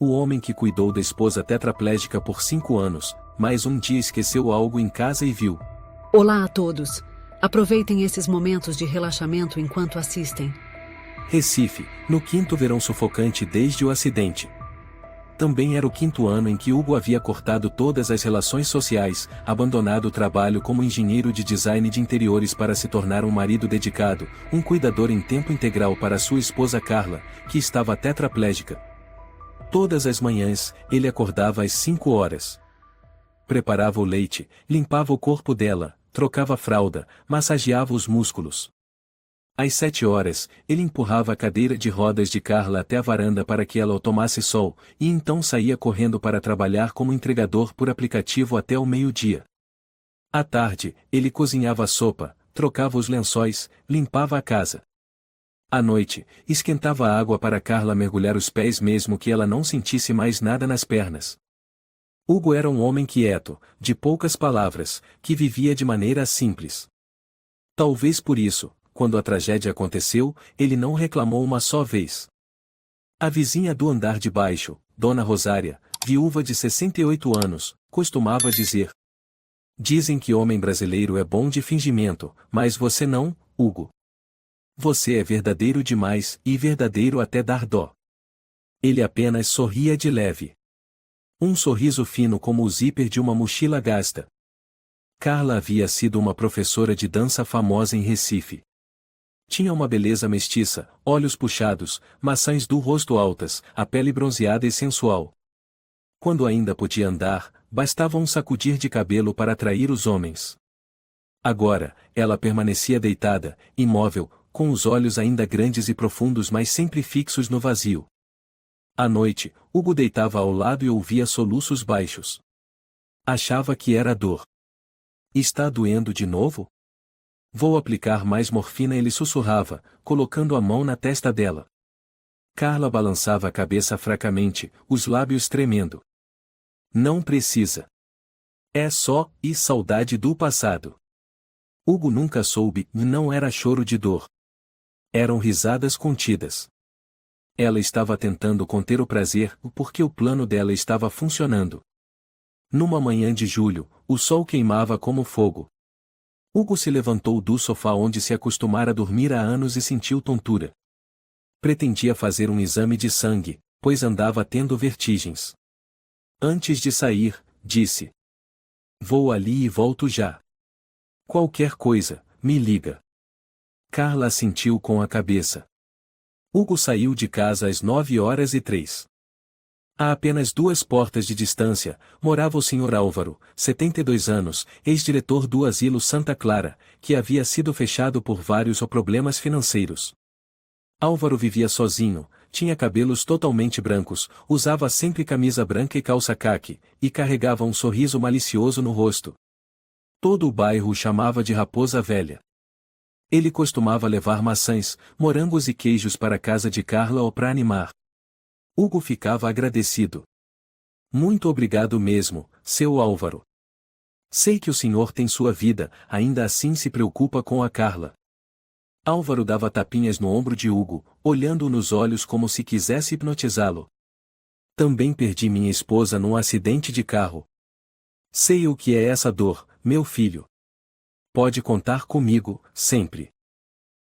O homem que cuidou da esposa tetraplégica por 5 anos, mas um dia esqueceu algo em casa e viu. Olá a todos. Aproveitem esses momentos de relaxamento enquanto assistem. Recife, no 5º verão sufocante desde o acidente. Também era o 5º ano em que Hugo havia cortado todas as relações sociais, abandonado o trabalho como engenheiro de design de interiores para se tornar um marido dedicado, um cuidador em tempo integral para sua esposa Carla, que estava tetraplégica. Todas as manhãs, ele acordava às 5 horas. Preparava o leite, limpava o corpo dela, trocava a fralda, massageava os músculos. Às 7 horas, ele empurrava a cadeira de rodas de Carla até a varanda para que ela tomasse sol, e então saía correndo para trabalhar como entregador por aplicativo até o meio-dia. À tarde, ele cozinhava a sopa, trocava os lençóis, limpava a casa. À noite, esquentava a água para Carla mergulhar os pés mesmo que ela não sentisse mais nada nas pernas. Hugo era um homem quieto, de poucas palavras, que vivia de maneira simples. Talvez por isso, quando a tragédia aconteceu, ele não reclamou uma só vez. A vizinha do andar de baixo, Dona Rosária, viúva de 68 anos, costumava dizer: "Dizem que homem brasileiro é bom de fingimento, mas você não, Hugo. Você é verdadeiro demais e verdadeiro até dar dó." Ele apenas sorria de leve. Um sorriso fino como o zíper de uma mochila gasta. Carla havia sido uma professora de dança famosa em Recife. Tinha uma beleza mestiça, olhos puxados, maçãs do rosto altas, a pele bronzeada e sensual. Quando ainda podia andar, bastava um sacudir de cabelo para atrair os homens. Agora, ela permanecia deitada, imóvel, com os olhos ainda grandes e profundos mas sempre fixos no vazio. À noite, Hugo deitava ao lado e ouvia soluços baixos. Achava que era dor. "Está doendo de novo?" "Vou aplicar mais morfina", ele sussurrava, colocando a mão na testa dela. Carla balançava a cabeça fracamente, os lábios tremendo. "Não precisa. É só saudade do passado." Hugo nunca soube, e não era choro de dor. Eram risadas contidas. Ela estava tentando conter o prazer, porque o plano dela estava funcionando. Numa manhã de julho, o sol queimava como fogo. Hugo se levantou do sofá onde se acostumara a dormir há anos e sentiu tontura. Pretendia fazer um exame de sangue, pois andava tendo vertigens. Antes de sair, disse: "Vou ali e volto já. Qualquer coisa, me liga." Carla assentiu com a cabeça. Hugo saiu de casa às 9h03. A apenas 2 portas de distância, morava o Sr. Álvaro, 72 anos, ex-diretor do Asilo Santa Clara, que havia sido fechado por vários problemas financeiros. Álvaro vivia sozinho, tinha cabelos totalmente brancos, usava sempre camisa branca e calça caque, e carregava um sorriso malicioso no rosto. Todo o bairro o chamava de Raposa Velha. Ele costumava levar maçãs, morangos e queijos para a casa de Carla ou para animar. Hugo ficava agradecido. "Muito obrigado mesmo, seu Álvaro. Sei que o senhor tem sua vida, ainda assim se preocupa com a Carla." Álvaro dava tapinhas no ombro de Hugo, olhando-o nos olhos como se quisesse hipnotizá-lo. "Também perdi minha esposa num acidente de carro. Sei o que é essa dor, meu filho. Pode contar comigo, sempre."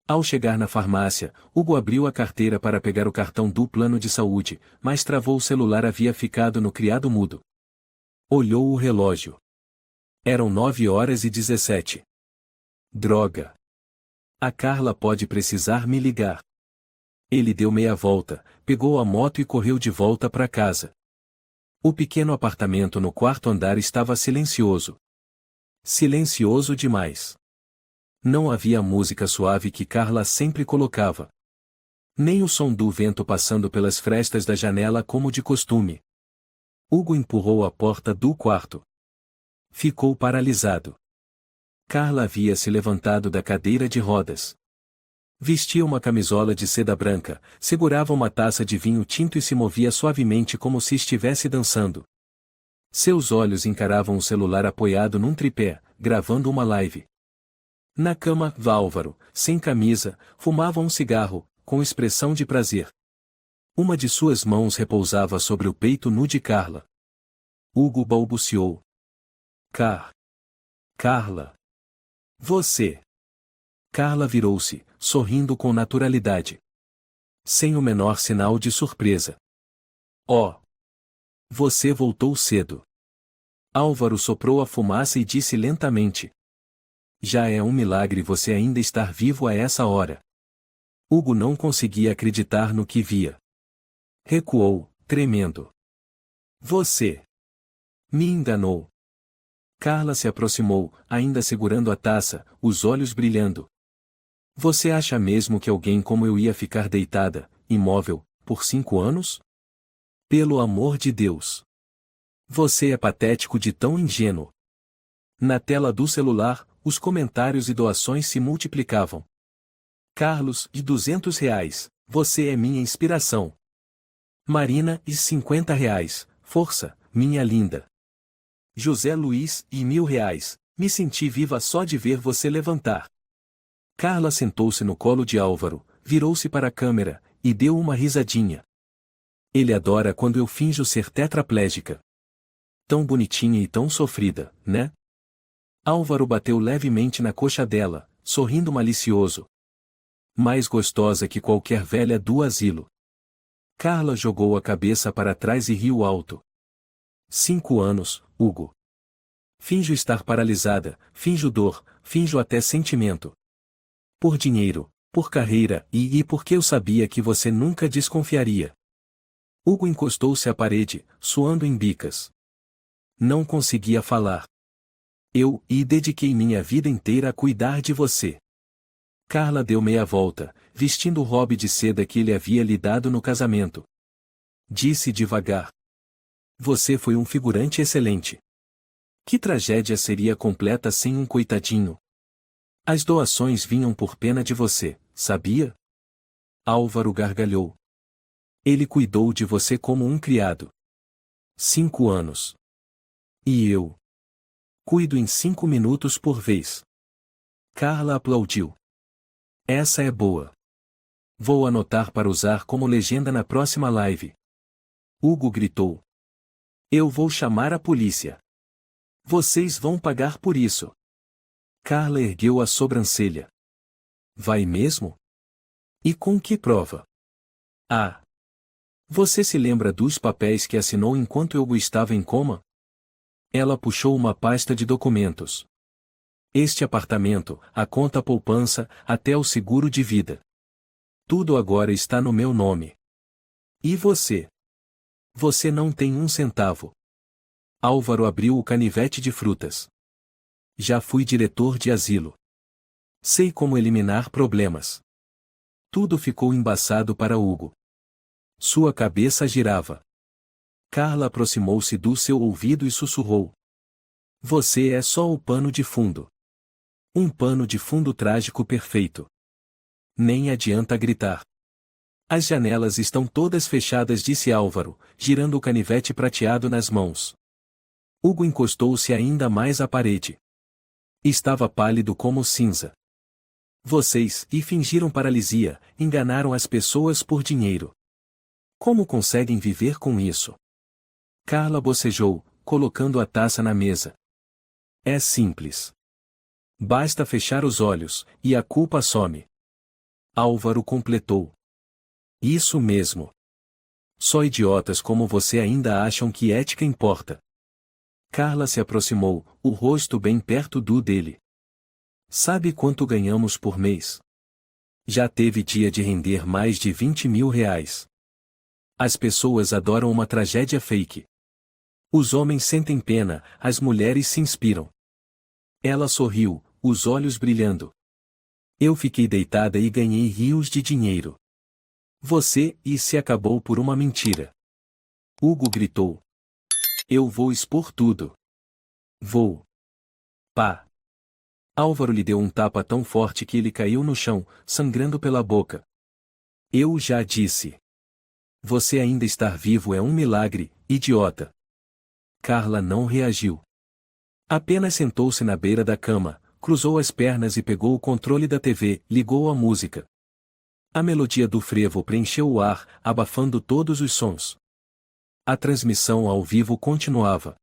Ao chegar na farmácia, Hugo abriu a carteira para pegar o cartão do plano de saúde, mas travou o celular, havia ficado no criado mudo. Olhou o relógio. Eram 9h17. Droga! A Carla pode precisar me ligar. Ele deu meia volta, pegou a moto e correu de volta para casa. O pequeno apartamento no 4º andar estava silencioso. Silencioso demais. Não havia a música suave que Carla sempre colocava. Nem o som do vento passando pelas frestas da janela como de costume. Hugo empurrou a porta do quarto. Ficou paralisado. Carla havia se levantado da cadeira de rodas. Vestia uma camisola de seda branca, segurava uma taça de vinho tinto e se movia suavemente como se estivesse dançando. Seus olhos encaravam o celular apoiado num tripé, gravando uma live. Na cama, Álvaro, sem camisa, fumava um cigarro, com expressão de prazer. Uma de suas mãos repousava sobre o peito nu de Carla. Hugo balbuciou. Carla. Você. Carla virou-se, sorrindo com naturalidade. Sem o menor sinal de surpresa. Oh! Você voltou cedo. Álvaro soprou a fumaça e disse lentamente. Já é um milagre você ainda estar vivo a essa hora. Hugo não conseguia acreditar no que via. Recuou, tremendo. Você me enganou. Carla se aproximou, ainda segurando a taça, os olhos brilhando. Você acha mesmo que alguém como eu ia ficar deitada, imóvel, por 5 anos? Pelo amor de Deus! Você é patético de tão ingênuo. Na tela do celular, os comentários e doações se multiplicavam. Carlos, de R$ 200, você é minha inspiração. Marina, e R$ 50, força, minha linda. José Luiz, e R$ 1.000, me senti viva só de ver você levantar. Carla sentou-se no colo de Álvaro, virou-se para a câmera, e deu uma risadinha. Ele adora quando eu finjo ser tetraplégica. Tão bonitinha e tão sofrida, né? Álvaro bateu levemente na coxa dela, sorrindo malicioso. Mais gostosa que qualquer velha do asilo. Carla jogou a cabeça para trás e riu alto. 5 anos, Hugo. Finjo estar paralisada, finjo dor, finjo até sentimento. Por dinheiro, por carreira e porque eu sabia que você nunca desconfiaria. Hugo encostou-se à parede, suando em bicas. Não conseguia falar. Eu dediquei minha vida inteira a cuidar de você. Carla deu meia volta, vestindo o robe de seda que ele havia lhe dado no casamento. Disse devagar. Você foi um figurante excelente. Que tragédia seria completa sem um coitadinho? As doações vinham por pena de você, sabia? Álvaro gargalhou. Ele cuidou de você como um criado. 5 anos. E eu? Cuido em 5 minutos por vez. Carla aplaudiu. Essa é boa. Vou anotar para usar como legenda na próxima live. Hugo gritou. Eu vou chamar a polícia. Vocês vão pagar por isso. Carla ergueu a sobrancelha. Vai mesmo? E com que prova? Ah! Você se lembra dos papéis que assinou enquanto eu estava em coma? Ela puxou uma pasta de documentos. Este apartamento, a conta poupança, até o seguro de vida. Tudo agora está no meu nome. E você? Você não tem um centavo. Álvaro abriu o canivete de frutas. Já fui diretor de asilo. Sei como eliminar problemas. Tudo ficou embaçado para Hugo. Sua cabeça girava. Carla aproximou-se do seu ouvido e sussurrou. Você é só o pano de fundo. Um pano de fundo trágico perfeito. Nem adianta gritar. As janelas estão todas fechadas, disse Álvaro, girando o canivete prateado nas mãos. Hugo encostou-se ainda mais à parede. Estava pálido como cinza. Vocês fingiram paralisia, enganaram as pessoas por dinheiro. Como conseguem viver com isso? Carla bocejou, colocando a taça na mesa. É simples. Basta fechar os olhos, e a culpa some. Álvaro completou. Isso mesmo. Só idiotas como você ainda acham que ética importa. Carla se aproximou, o rosto bem perto do dele. Sabe quanto ganhamos por mês? Já teve dia de render mais de R$ 20.000. As pessoas adoram uma tragédia fake. Os homens sentem pena, as mulheres se inspiram. Ela sorriu, os olhos brilhando. Eu fiquei deitada e ganhei rios de dinheiro. Você se acabou por uma mentira. Hugo gritou. Eu vou expor tudo. Vou. Pá. Álvaro lhe deu um tapa tão forte que ele caiu no chão, sangrando pela boca. Eu já disse. Você ainda estar vivo é um milagre, idiota. Carla não reagiu. Apenas sentou-se na beira da cama, cruzou as pernas e pegou o controle da TV, ligou a música. A melodia do frevo preencheu o ar, abafando todos os sons. A transmissão ao vivo continuava.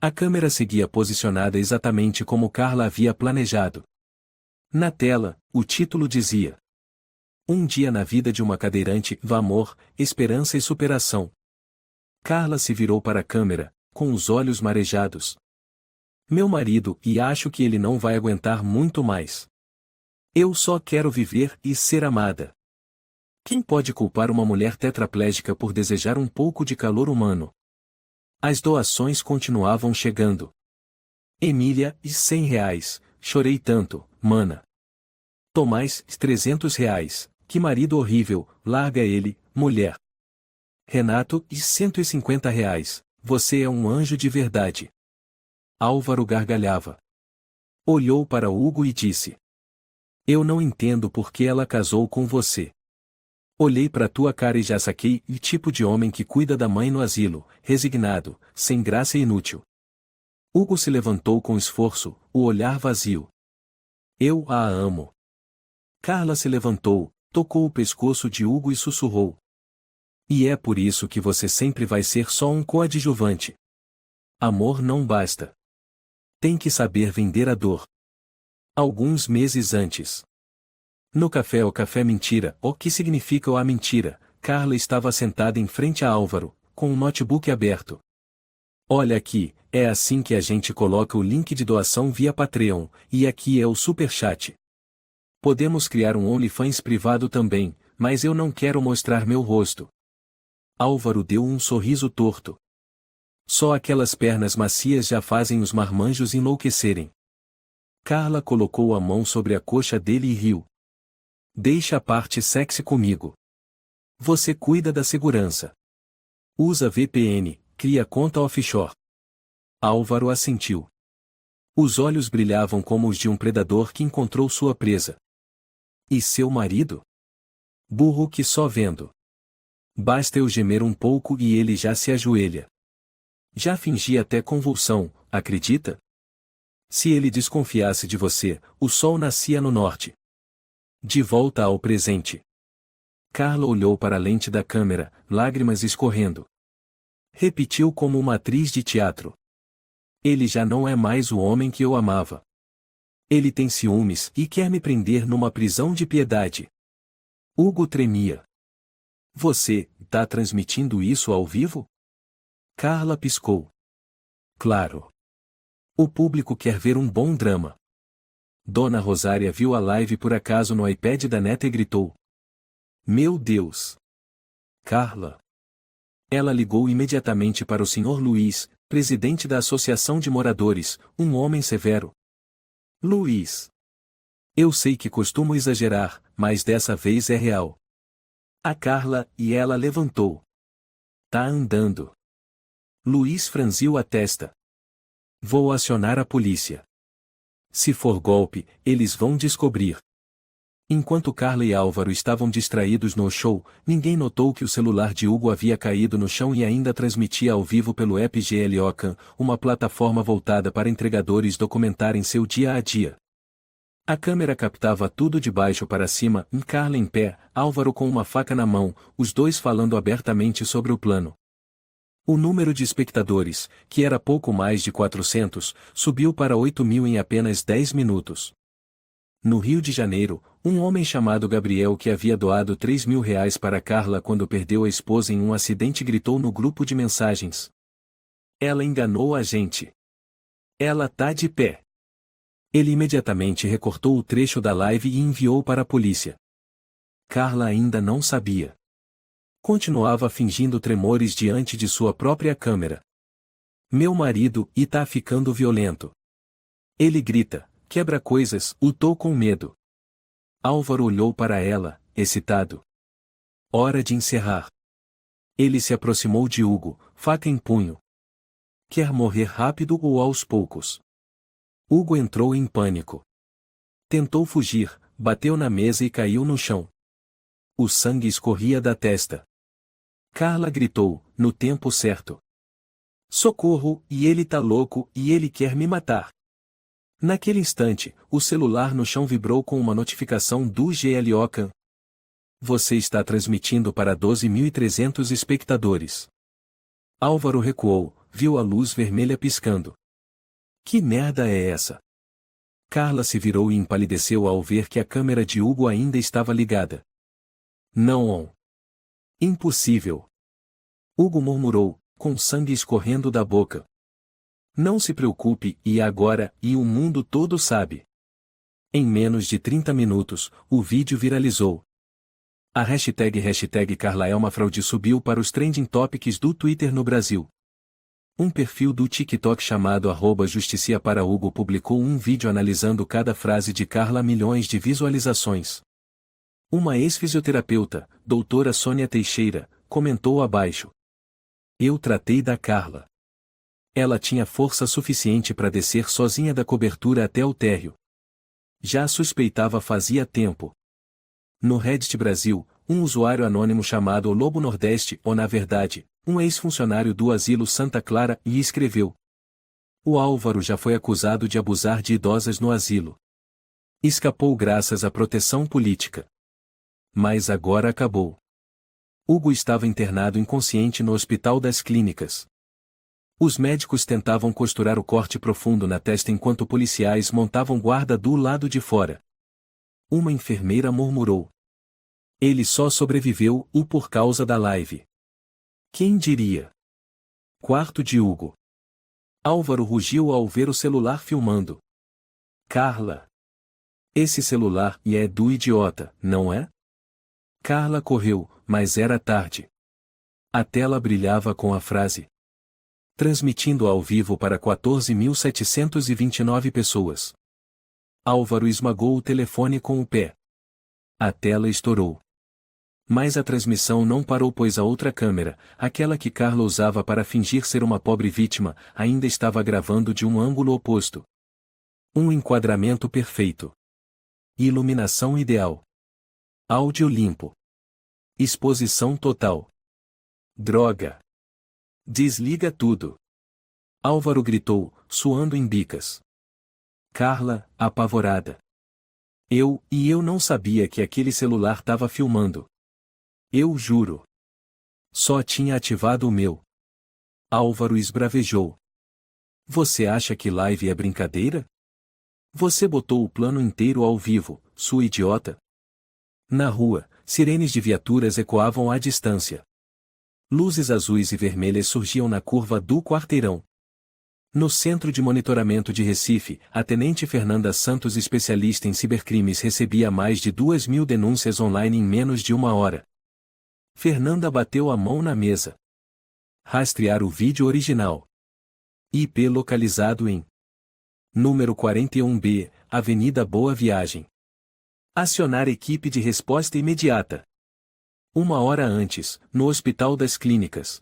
A câmera seguia posicionada exatamente como Carla havia planejado. Na tela, o título dizia: Um dia na vida de uma cadeirante, amor, esperança e superação. Carla se virou para a câmera, com os olhos marejados. Meu marido, e acho que ele não vai aguentar muito mais. Eu só quero viver e ser amada. Quem pode culpar uma mulher tetraplégica por desejar um pouco de calor humano? As doações continuavam chegando. Emília, R$ 100, chorei tanto, mana. Tomás, R$ 300, que marido horrível, larga ele, mulher. Renato, R$ 150, você é um anjo de verdade. Álvaro gargalhava. Olhou para Hugo e disse: Eu não entendo por que ela casou com você. Olhei para tua cara e já saquei o tipo de homem que cuida da mãe no asilo, resignado, sem graça e inútil. Hugo se levantou com esforço, o olhar vazio. Eu a amo. Carla se levantou, tocou o pescoço de Hugo e sussurrou: E é por isso que você sempre vai ser só um coadjuvante. Amor não basta. Tem que saber vender a dor. Alguns meses antes. No café o café mentira, o que significa a mentira, Carla estava sentada em frente a Álvaro, com um notebook aberto. Olha aqui, é assim que a gente coloca o link de doação via Patreon, e aqui é o Superchat. Podemos criar um OnlyFans privado também, mas eu não quero mostrar meu rosto. Álvaro deu um sorriso torto. Só aquelas pernas macias já fazem os marmanjos enlouquecerem. Carla colocou a mão sobre a coxa dele e riu. Deixa a parte sexy comigo. Você cuida da segurança. Usa VPN, cria conta offshore. Álvaro assentiu. Os olhos brilhavam como os de um predador que encontrou sua presa. E seu marido? Burro que só vendo. Basta eu gemer um pouco e ele já se ajoelha. Já fingi até convulsão, acredita? Se ele desconfiasse de você, o sol nascia no norte. De volta ao presente. Carla olhou para a lente da câmera, lágrimas escorrendo. Repetiu como uma atriz de teatro. Ele já não é mais o homem que eu amava. Ele tem ciúmes e quer me prender numa prisão de piedade. Hugo tremia. Você, tá transmitindo isso ao vivo? Carla piscou. Claro. O público quer ver um bom drama. Dona Rosária viu a live por acaso no iPad da neta e gritou: Meu Deus! Carla! Ela ligou imediatamente para o Sr. Luiz, presidente da Associação de Moradores, um homem severo. Luiz! Eu sei que costumo exagerar, mas dessa vez é real. A Carla, e ela levantou. Tá andando. Luiz franziu a testa. Vou acionar a polícia. Se for golpe, eles vão descobrir. Enquanto Carla e Álvaro estavam distraídos no show, ninguém notou que o celular de Hugo havia caído no chão e ainda transmitia ao vivo pelo app GLOCAN, uma plataforma voltada para entregadores documentarem seu dia a dia. A câmera captava tudo de baixo para cima, Carla em pé, Álvaro com uma faca na mão, os dois falando abertamente sobre o plano. O número de espectadores, que era pouco mais de 400, subiu para 8.000 em apenas 10 minutos. No Rio de Janeiro, um homem chamado Gabriel que havia doado R$ 3.000 para Carla quando perdeu a esposa em um acidente gritou no grupo de mensagens: Ela enganou a gente. Ela tá de pé. Ele imediatamente recortou o trecho da live e enviou para a polícia. Carla ainda não sabia. Continuava fingindo tremores diante de sua própria câmera. Meu marido, e tá ficando violento. Ele grita, quebra coisas, tô com medo. Álvaro olhou para ela, excitado. Hora de encerrar. Ele se aproximou de Hugo, faca em punho. Quer morrer rápido ou aos poucos? Hugo entrou em pânico. Tentou fugir, bateu na mesa e caiu no chão. O sangue escorria da testa. Carla gritou, no tempo certo. Socorro, e ele tá louco, e ele quer me matar. Naquele instante, o celular no chão vibrou com uma notificação do GLOCAN. Você está transmitindo para 12.300 espectadores. Álvaro recuou, viu a luz vermelha piscando. Que merda é essa? Carla se virou e empalideceu ao ver que a câmera de Hugo ainda estava ligada. Não. Impossível. Hugo murmurou, com sangue escorrendo da boca. Não se preocupe, e agora, e o mundo todo sabe. Em menos de 30 minutos, o vídeo viralizou. A hashtag Carla é uma fraude subiu para os trending topics do Twitter no Brasil. Um perfil do TikTok chamado @Justicia para Hugo publicou um vídeo analisando cada frase de Carla, milhões de visualizações. Uma ex-fisioterapeuta, doutora Sônia Teixeira, comentou abaixo. Eu tratei da Carla. Ela tinha força suficiente para descer sozinha da cobertura até o térreo. Já suspeitava fazia tempo. No Reddit Brasil, um usuário anônimo chamado Lobo Nordeste, ou na verdade, um ex-funcionário do Asilo Santa Clara, e escreveu. O Álvaro já foi acusado de abusar de idosas no asilo. Escapou graças à proteção política. Mas agora acabou. Hugo estava internado inconsciente no Hospital das Clínicas. Os médicos tentavam costurar o corte profundo na testa enquanto policiais montavam guarda do lado de fora. Uma enfermeira murmurou. Ele só sobreviveu por causa da live. Quem diria? Quarto de Hugo. Álvaro rugiu ao ver o celular filmando. Carla. Esse celular é do idiota, não é? Carla correu, mas era tarde. A tela brilhava com a frase. Transmitindo ao vivo para 14.729 pessoas. Álvaro esmagou o telefone com o pé. A tela estourou. Mas a transmissão não parou, pois a outra câmera, aquela que Carla usava para fingir ser uma pobre vítima, ainda estava gravando de um ângulo oposto. Um enquadramento perfeito. Iluminação ideal. Áudio limpo. Exposição total. Droga. Desliga tudo. Álvaro gritou, suando em bicas. Carla, apavorada. Eu não sabia que aquele celular estava filmando. Eu juro. Só tinha ativado o meu. Álvaro esbravejou. Você acha que live é brincadeira? Você botou o plano inteiro ao vivo, sua idiota? Na rua, sirenes de viaturas ecoavam à distância. Luzes azuis e vermelhas surgiam na curva do quarteirão. No Centro de Monitoramento de Recife, a tenente Fernanda Santos, especialista em cibercrimes, recebia mais de 2.000 denúncias online em menos de uma hora. Fernanda bateu a mão na mesa. Rastrear o vídeo original. IP localizado em número 41B, Avenida Boa Viagem. Acionar equipe de resposta imediata. 1 hora antes, no Hospital das Clínicas.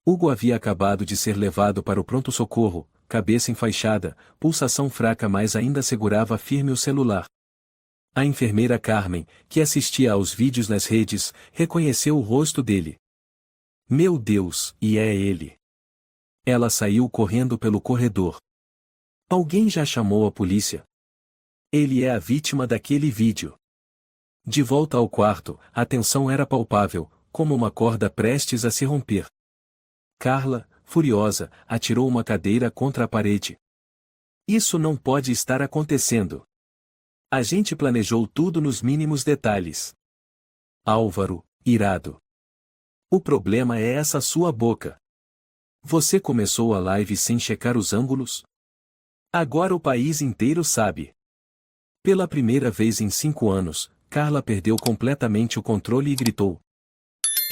Hugo havia acabado de ser levado para o pronto-socorro, cabeça enfaixada, pulsação fraca, mas ainda segurava firme o celular. A enfermeira Carmen, que assistia aos vídeos nas redes, reconheceu o rosto dele. Meu Deus, e é ele. Ela saiu correndo pelo corredor. Alguém já chamou a polícia? Ele é a vítima daquele vídeo. De volta ao quarto, a tensão era palpável, como uma corda prestes a se romper. Carla, furiosa, atirou uma cadeira contra a parede. Isso não pode estar acontecendo. A gente planejou tudo nos mínimos detalhes. Álvaro, irado. O problema é essa sua boca. Você começou a live sem checar os ângulos? Agora o país inteiro sabe. Pela primeira vez em 5 anos, Carla perdeu completamente o controle e gritou.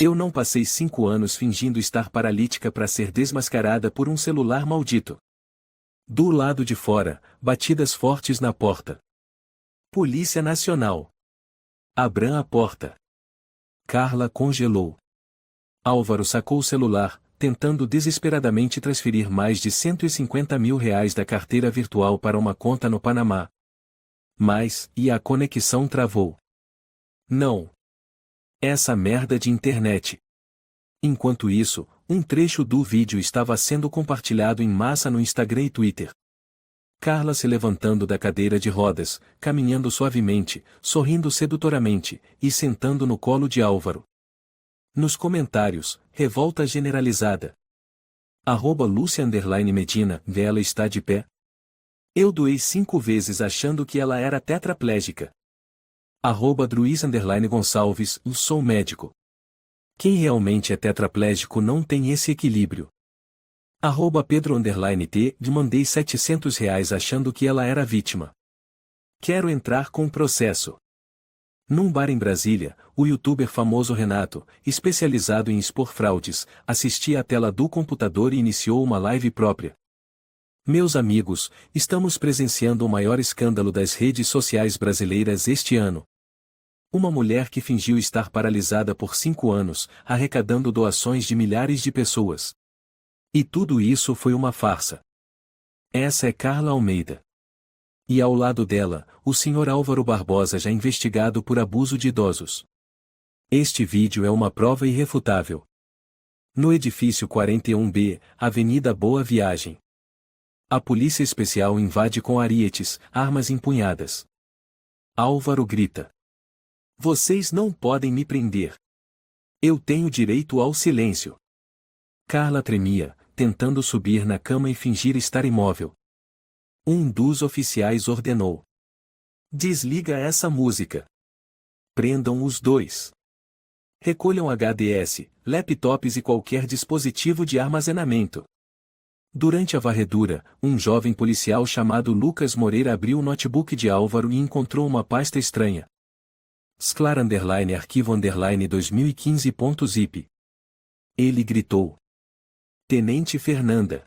Eu não passei 5 anos fingindo estar paralítica para ser desmascarada por um celular maldito. Do lado de fora, batidas fortes na porta. Polícia Nacional. Abram a porta. Carla congelou. Álvaro sacou o celular, tentando desesperadamente transferir mais de R$150 mil da carteira virtual para uma conta no Panamá. Mas, a conexão travou. Não. Essa merda de internet. Enquanto isso, um trecho do vídeo estava sendo compartilhado em massa no Instagram e Twitter. Carla se levantando da cadeira de rodas, caminhando suavemente, sorrindo sedutoramente, e sentando no colo de Álvaro. Nos comentários, revolta generalizada. @Lúcia_Medina, ela está de pé. Eu doei 5 vezes achando que ela era tetraplégica. @Druiz_Gonçalves, sou médico. Quem realmente é tetraplégico não tem esse equilíbrio. @Pedro_T, mandei R$ 700 achando que ela era vítima. Quero entrar com processo. Num bar em Brasília, o youtuber famoso Renato, especializado em expor fraudes, assistia à tela do computador e iniciou uma live própria. Meus amigos, estamos presenciando o maior escândalo das redes sociais brasileiras este ano. Uma mulher que fingiu estar paralisada por 5 anos, arrecadando doações de milhares de pessoas. E tudo isso foi uma farsa. Essa é Carla Almeida. E ao lado dela, o Sr. Álvaro Barbosa, já investigado por abuso de idosos. Este vídeo é uma prova irrefutável. No edifício 41B, Avenida Boa Viagem. A polícia especial invade com arietes, armas empunhadas. Álvaro grita: "Vocês não podem me prender. Eu tenho direito ao silêncio." Carla tremia, tentando subir na cama e fingir estar imóvel. Um dos oficiais ordenou: "Desliga essa música. Prendam os dois. Recolham HDS, laptops e qualquer dispositivo de armazenamento." Durante a varredura, um jovem policial chamado Lucas Moreira abriu o notebook de Álvaro e encontrou uma pasta estranha. _arquivo_2015.zip. Ele gritou: "Tenente Fernanda.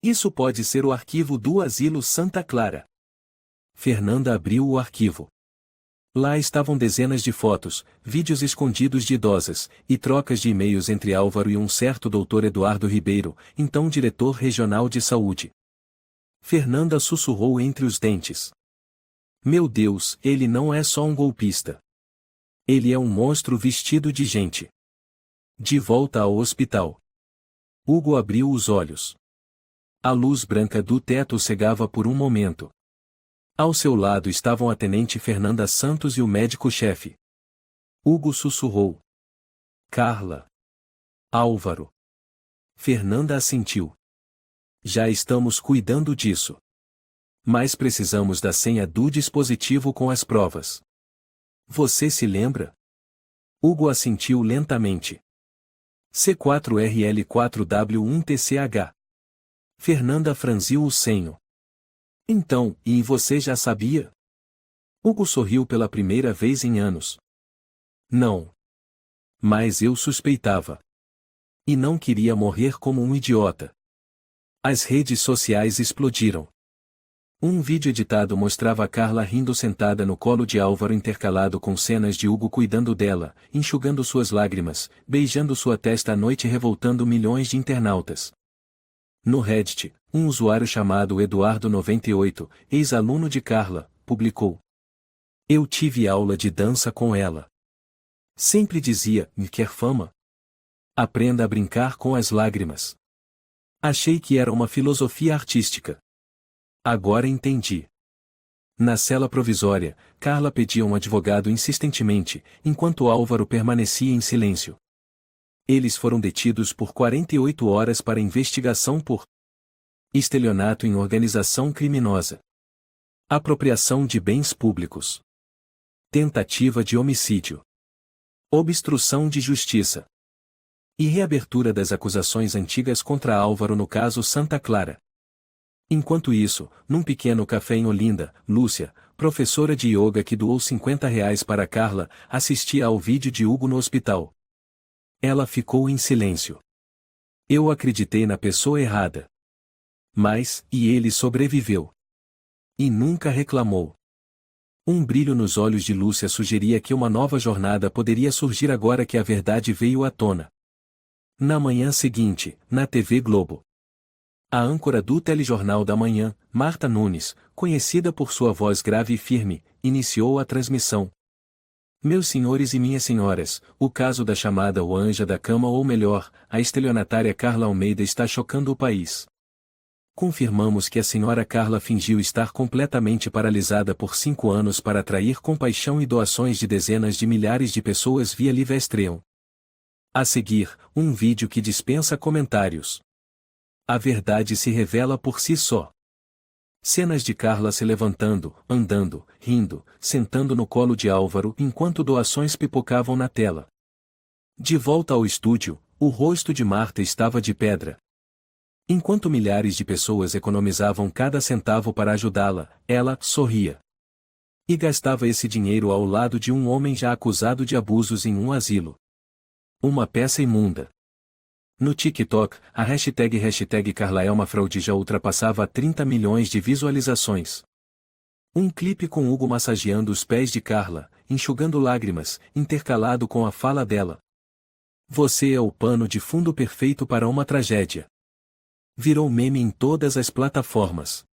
Isso pode ser o arquivo do Asilo Santa Clara." Fernanda abriu o arquivo. Lá estavam dezenas de fotos, vídeos escondidos de idosas, e trocas de e-mails entre Álvaro e um certo Dr. Eduardo Ribeiro, então diretor regional de saúde. Fernanda sussurrou entre os dentes: "Meu Deus, ele não é só um golpista. Ele é um monstro vestido de gente." De volta ao hospital, Hugo abriu os olhos. A luz branca do teto o cegava por um momento. Ao seu lado estavam a tenente Fernanda Santos e o médico-chefe. Hugo sussurrou: "Carla." "Álvaro." Fernanda assentiu. "Já estamos cuidando disso. Mas precisamos da senha do dispositivo com as provas." "Você se lembra?" Hugo assentiu lentamente. C4RL4W1TCH. Fernanda franziu o senho. "Então, e você já sabia?" Hugo sorriu pela primeira vez em anos. "Não. Mas eu suspeitava. E não queria morrer como um idiota." As redes sociais explodiram. Um vídeo editado mostrava a Carla rindo sentada no colo de Álvaro, intercalado com cenas de Hugo cuidando dela, enxugando suas lágrimas, beijando sua testa à noite, revoltando milhões de internautas. No Reddit, um usuário chamado Eduardo98, ex-aluno de Carla, publicou: "Eu tive aula de dança com ela. Sempre dizia: me quer fama? Aprenda a brincar com as lágrimas. Achei que era uma filosofia artística. Agora entendi." Na cela provisória, Carla pedia um advogado insistentemente, enquanto Álvaro permanecia em silêncio. Eles foram detidos por 48 horas para investigação por estelionato em organização criminosa, apropriação de bens públicos, tentativa de homicídio, obstrução de justiça e reabertura das acusações antigas contra Álvaro no caso Santa Clara. Enquanto isso, num pequeno café em Olinda, Lúcia, professora de yoga que doou R$ 50 para Carla, assistia ao vídeo de Hugo no hospital. Ela ficou em silêncio. "Eu acreditei na pessoa errada. Mas, e ele sobreviveu. E nunca reclamou." Um brilho nos olhos de Lúcia sugeria que uma nova jornada poderia surgir agora que a verdade veio à tona. Na manhã seguinte, na TV Globo, a âncora do telejornal da manhã, Marta Nunes, conhecida por sua voz grave e firme, iniciou a transmissão. "Meus senhores e minhas senhoras, o caso da chamada O Anja da Cama, ou melhor, a estelionatária Carla Almeida, está chocando o país. Confirmamos que a senhora Carla fingiu estar completamente paralisada por 5 anos para atrair compaixão e doações de dezenas de milhares de pessoas via Livestream. A seguir, um vídeo que dispensa comentários. A verdade se revela por si só. Cenas de Carla se levantando, andando, rindo, sentando no colo de Álvaro enquanto doações pipocavam na tela. De volta ao estúdio, o rosto de Marta estava de pedra. Enquanto milhares de pessoas economizavam cada centavo para ajudá-la, ela sorria. E gastava esse dinheiro ao lado de um homem já acusado de abusos em um asilo. Uma peça imunda. No TikTok, a hashtag Carla é uma fraude já ultrapassava 30 milhões de visualizações. Um clipe com Hugo massageando os pés de Carla, enxugando lágrimas, intercalado com a fala dela. Você é o pano de fundo perfeito para uma tragédia. Virou meme em todas as plataformas.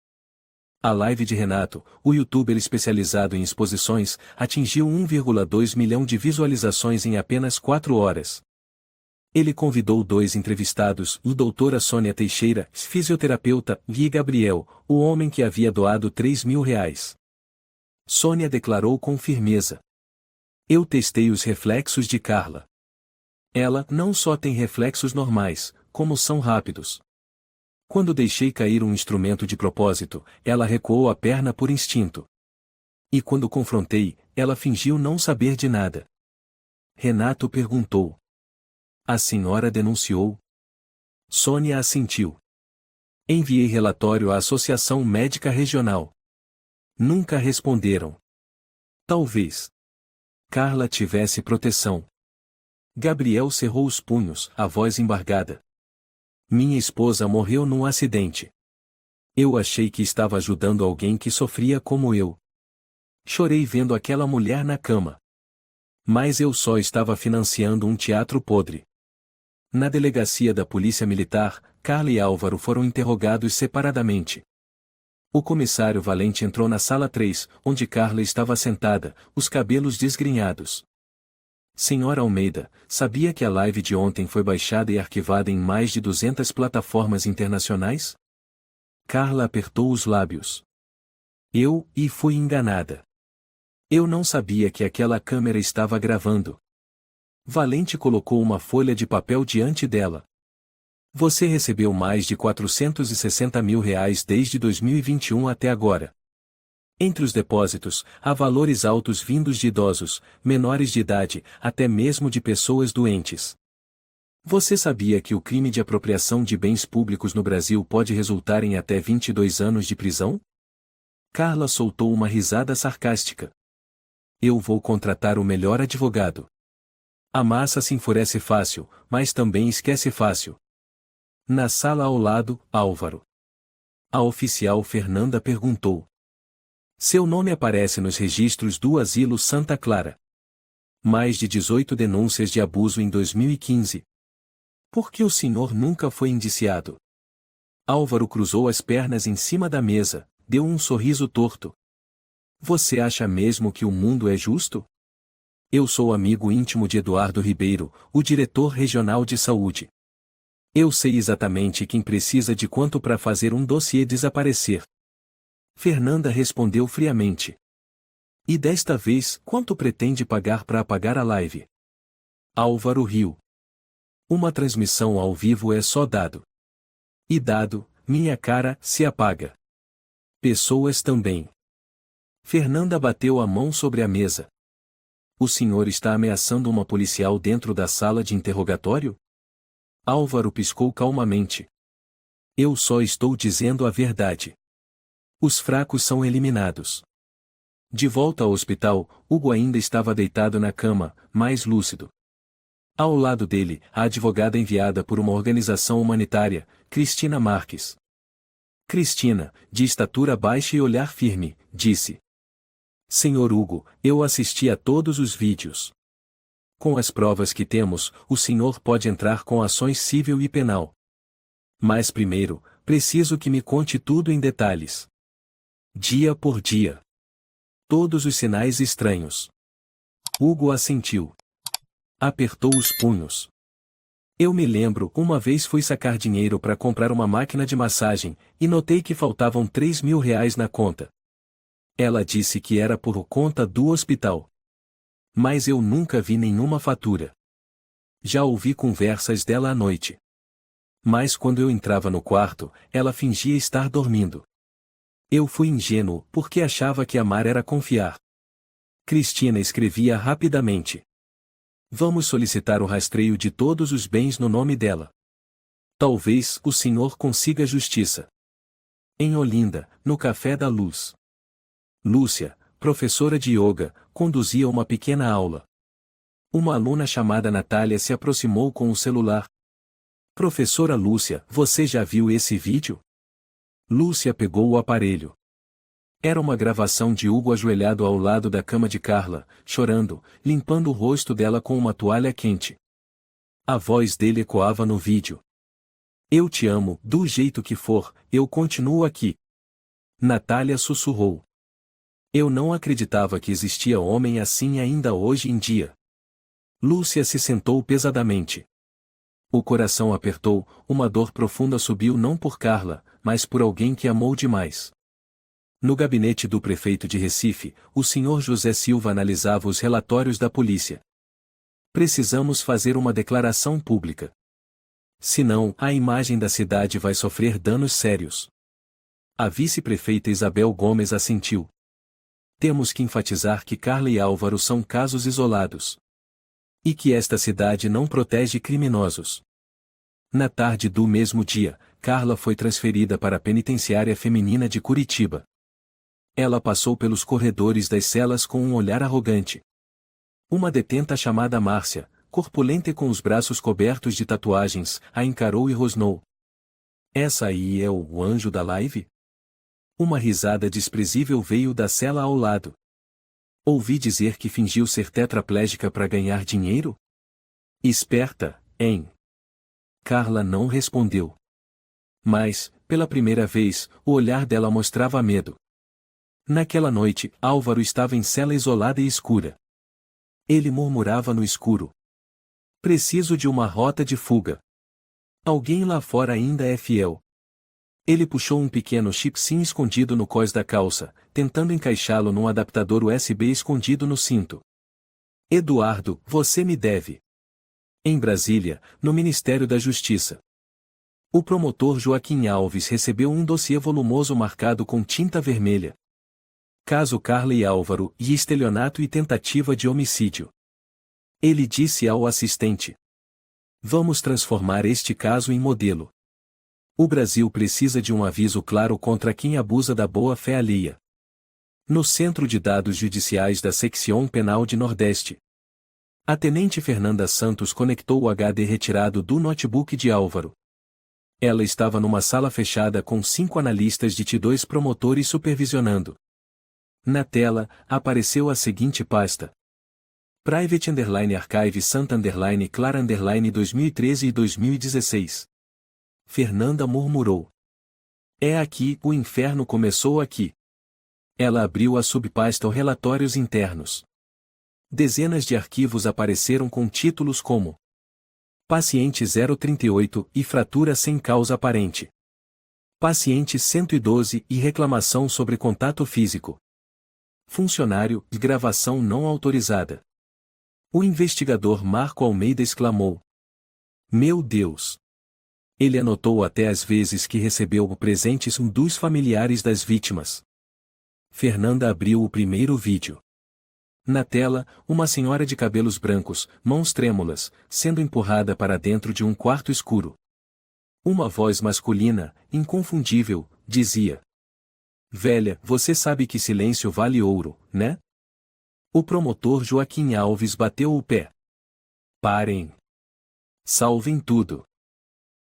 A live de Renato, o youtuber especializado em exposições, atingiu 1,2 milhão de visualizações em apenas 4 horas. Ele convidou 2 entrevistados, o doutora Sônia Teixeira, fisioterapeuta, e Gabriel, o homem que havia doado R$3.000. Sônia declarou com firmeza. Eu testei os reflexos de Carla. Ela não só tem reflexos normais, como são rápidos. Quando deixei cair um instrumento de propósito, ela recuou a perna por instinto. E quando confrontei, ela fingiu não saber de nada. Renato perguntou. A senhora denunciou? Sônia assentiu. Enviei relatório à Associação Médica Regional. Nunca responderam. Talvez Carla tivesse proteção. Gabriel cerrou os punhos, a voz embargada. Minha esposa morreu num acidente. Eu achei que estava ajudando alguém que sofria como eu. Chorei vendo aquela mulher na cama. Mas eu só estava financiando um teatro podre. Na delegacia da Polícia Militar, Carla e Álvaro foram interrogados separadamente. O comissário Valente entrou na sala 3, onde Carla estava sentada, os cabelos desgrenhados. Senhora Almeida, sabia que a live de ontem foi baixada e arquivada em mais de 200 plataformas internacionais? Carla apertou os lábios. E fui enganada. Eu não sabia que aquela câmera estava gravando. Valente colocou uma folha de papel diante dela. Você recebeu mais de R$460 mil desde 2021 até agora. Entre os depósitos, há valores altos vindos de idosos, menores de idade, até mesmo de pessoas doentes. Você sabia que o crime de apropriação de bens públicos no Brasil pode resultar em até 22 anos de prisão? Carla soltou uma risada sarcástica. Eu vou contratar o melhor advogado. A massa se enfurece fácil, mas também esquece fácil. Na sala ao lado, Álvaro. A oficial Fernanda perguntou. Seu nome aparece nos registros do Asilo Santa Clara. Mais de 18 denúncias de abuso em 2015. Por que o senhor nunca foi indiciado? Álvaro cruzou as pernas em cima da mesa, deu um sorriso torto. Você acha mesmo que o mundo é justo? Eu sou amigo íntimo de Eduardo Ribeiro, o diretor regional de saúde. Eu sei exatamente quem precisa de quanto para fazer um dossiê desaparecer. Fernanda respondeu friamente. E desta vez, quanto pretende pagar para apagar a live? Álvaro riu. Uma transmissão ao vivo é só dado. E dado, minha cara, se apaga. Pessoas também. Fernanda bateu a mão sobre a mesa. O senhor está ameaçando uma policial dentro da sala de interrogatório? Álvaro piscou calmamente. Eu só estou dizendo a verdade. Os fracos são eliminados. De volta ao hospital, Hugo ainda estava deitado na cama, mais lúcido. Ao lado dele, a advogada enviada por uma organização humanitária, Cristina Marques. Cristina, de estatura baixa e olhar firme, disse. Senhor Hugo, eu assisti a todos os vídeos. Com as provas que temos, o senhor pode entrar com ações civil e penal. Mas primeiro, preciso que me conte tudo em detalhes. Dia por dia. Todos os sinais estranhos. Hugo assentiu. Apertou os punhos. Eu me lembro, uma vez fui sacar dinheiro para comprar uma máquina de massagem, e notei que faltavam R$ 3.000 na conta. Ela disse que era por conta do hospital. Mas eu nunca vi nenhuma fatura. Já ouvi conversas dela à noite. Mas quando eu entrava no quarto, ela fingia estar dormindo. Eu fui ingênuo, porque achava que amar era confiar. Cristina escrevia rapidamente. Vamos solicitar o rastreio de todos os bens no nome dela. Talvez o senhor consiga justiça. Em Olinda, no Café da Luz. Lúcia, professora de yoga, conduzia uma pequena aula. Uma aluna chamada Natália se aproximou com o celular. Professora Lúcia, você já viu esse vídeo? Lúcia pegou o aparelho. Era uma gravação de Hugo ajoelhado ao lado da cama de Carla, chorando, limpando o rosto dela com uma toalha quente. A voz dele ecoava no vídeo. Eu te amo, do jeito que for, eu continuo aqui. Natália sussurrou. Eu não acreditava que existia homem assim ainda hoje em dia. Lúcia se sentou pesadamente. O coração apertou, uma dor profunda subiu não por Carla, mas por alguém que amou demais. No gabinete do prefeito de Recife, o senhor José Silva analisava os relatórios da polícia. Precisamos fazer uma declaração pública. Senão, a imagem da cidade vai sofrer danos sérios. A vice-prefeita Isabel Gomes assentiu. Temos que enfatizar que Carla e Álvaro são casos isolados. E que esta cidade não protege criminosos. Na tarde do mesmo dia, Carla foi transferida para a penitenciária feminina de Curitiba. Ela passou pelos corredores das celas com um olhar arrogante. Uma detenta chamada Márcia, corpulenta e com os braços cobertos de tatuagens, a encarou e rosnou. Essa aí é o anjo da live? Uma risada desprezível veio da cela ao lado. Ouvi dizer que fingiu ser tetraplégica para ganhar dinheiro? Esperta, hein? Carla não respondeu. Mas, pela primeira vez, o olhar dela mostrava medo. Naquela noite, Álvaro estava em cela isolada e escura. Ele murmurava no escuro. Preciso de uma rota de fuga. Alguém lá fora ainda é fiel. Ele puxou um pequeno chip SIM escondido no cós da calça, tentando encaixá-lo num adaptador USB escondido no cinto. Eduardo, você me deve. Em Brasília, no Ministério da Justiça. O promotor Joaquim Alves recebeu um dossiê volumoso marcado com tinta vermelha. Caso Carla e Álvaro, e estelionato e tentativa de homicídio. Ele disse ao assistente. Vamos transformar este caso em modelo. O Brasil precisa de um aviso claro contra quem abusa da boa-fé alheia. No Centro de Dados Judiciais da Secção Penal de Nordeste. A tenente Fernanda Santos conectou o HD retirado do notebook de Álvaro. Ela estava numa sala fechada com 5 analistas de T2 promotores supervisionando. Na tela, apareceu a seguinte pasta. Private Archive Santa Clara 2013 e 2016. Fernanda murmurou. É aqui, o inferno começou aqui. Ela abriu a subpasta Relatórios Internos. Dezenas de arquivos apareceram com títulos como Paciente 038 e fratura sem causa aparente. Paciente 112 e reclamação sobre contato físico. Funcionário, gravação não autorizada. O investigador Marco Almeida exclamou. Meu Deus! Ele anotou até as vezes que recebeu presentes dos familiares das vítimas. Fernanda abriu o primeiro vídeo. Na tela, uma senhora de cabelos brancos, mãos trêmulas, sendo empurrada para dentro de um quarto escuro. Uma voz masculina, inconfundível, dizia. Velha, você sabe que silêncio vale ouro, né? O promotor Joaquim Alves bateu o pé. Parem. Salvem tudo.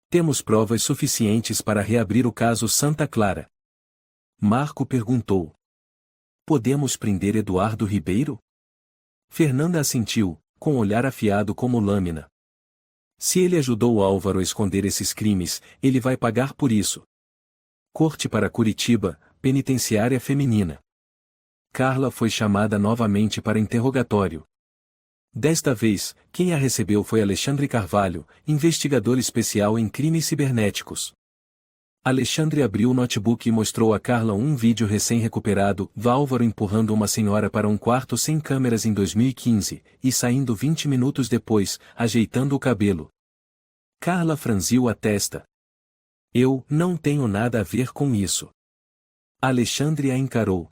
Temos provas suficientes para reabrir o caso Santa Clara. Marco perguntou. Podemos prender Eduardo Ribeiro? Fernanda assentiu, com olhar afiado como lâmina. Se ele ajudou Álvaro a esconder esses crimes, ele vai pagar por isso. Corte para Curitiba, penitenciária feminina. Carla foi chamada novamente para interrogatório. Desta vez, quem a recebeu foi Alexandre Carvalho, investigador especial em crimes cibernéticos. Alexandre abriu o notebook e mostrou a Carla um vídeo recém-recuperado, Álvaro empurrando uma senhora para um quarto sem câmeras em 2015, e saindo 20 minutos depois, ajeitando o cabelo. Carla franziu a testa. Eu não tenho nada a ver com isso. Alexandre a encarou.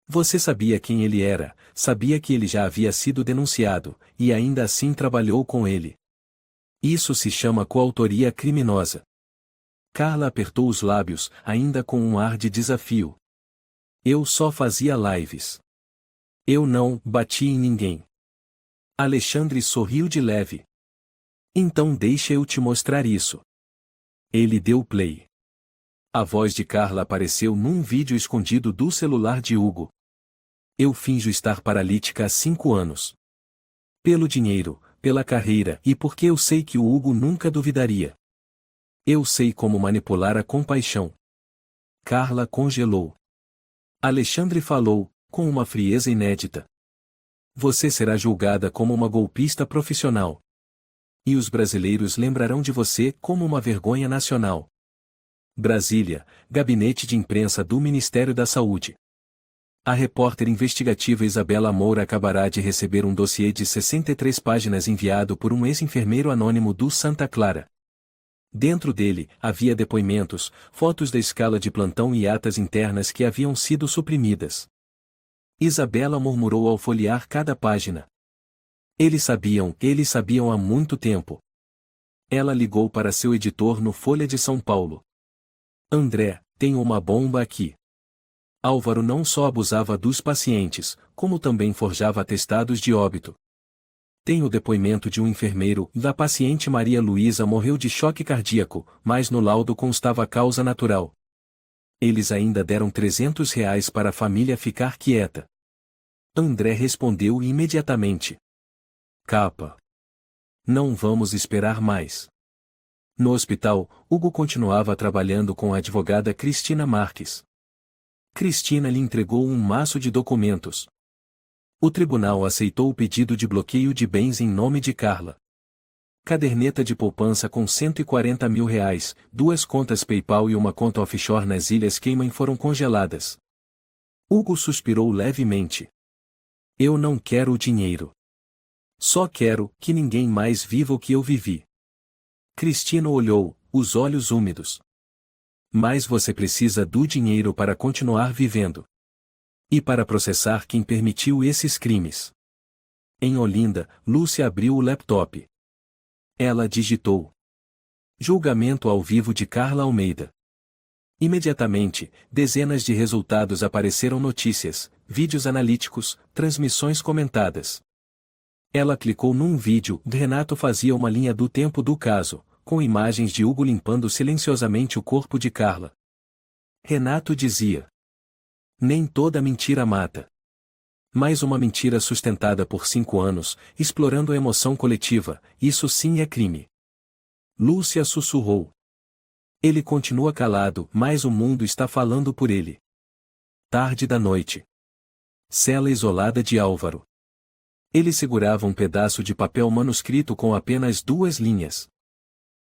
Você sabia quem ele era, sabia que ele já havia sido denunciado, e ainda assim trabalhou com ele. Isso se chama coautoria criminosa. Carla apertou os lábios, ainda com um ar de desafio. Eu só fazia lives. Eu não bati em ninguém. Alexandre sorriu de leve. Então deixa eu te mostrar isso. Ele deu play. A voz de Carla apareceu num vídeo escondido do celular de Hugo. Eu finjo estar paralítica há 5 anos. Pelo dinheiro, pela carreira e porque eu sei que o Hugo nunca duvidaria. Eu sei como manipular a compaixão. Carla congelou. Alexandre falou, com uma frieza inédita. Você será julgada como uma golpista profissional. E os brasileiros lembrarão de você como uma vergonha nacional. Brasília, Gabinete de Imprensa do Ministério da Saúde. A repórter investigativa Isabela Moura acabará de receber um dossiê de 63 páginas enviado por um ex-enfermeiro anônimo do Santa Clara. Dentro dele, havia depoimentos, fotos da escala de plantão e atas internas que haviam sido suprimidas. Isabela murmurou ao folhear cada página. Eles sabiam há muito tempo. Ela ligou para seu editor no Folha de São Paulo. André, tenho uma bomba aqui. Álvaro não só abusava dos pacientes, como também forjava atestados de óbito. Tem o depoimento de um enfermeiro, da paciente Maria Luísa morreu de choque cardíaco, mas no laudo constava causa natural. Eles ainda deram R$ 300 para a família ficar quieta. André respondeu imediatamente. Capa. Não vamos esperar mais. No hospital, Hugo continuava trabalhando com a advogada Cristina Marques. Cristina lhe entregou um maço de documentos. O tribunal aceitou o pedido de bloqueio de bens em nome de Carla. Caderneta de poupança com R$ 140 mil, 2 contas PayPal e uma conta offshore nas Ilhas Cayman foram congeladas. Hugo suspirou levemente. Eu não quero o dinheiro. Só quero que ninguém mais viva o que eu vivi. Cristina olhou, os olhos úmidos. Mas você precisa do dinheiro para continuar vivendo. E para processar quem permitiu esses crimes. Em Olinda, Lúcia abriu o laptop. Ela digitou. Julgamento ao vivo de Carla Almeida. Imediatamente, dezenas de resultados apareceram: notícias, vídeos analíticos, transmissões comentadas. Ela clicou num vídeo. Renato fazia uma linha do tempo do caso, com imagens de Hugo limpando silenciosamente o corpo de Carla. Renato dizia: nem toda mentira mata. Mas uma mentira sustentada por 5 anos, explorando a emoção coletiva, isso sim é crime. Lúcia sussurrou. Ele continua calado, mas o mundo está falando por ele. Tarde da noite. Cela isolada de Álvaro. Ele segurava um pedaço de papel manuscrito com apenas 2 linhas.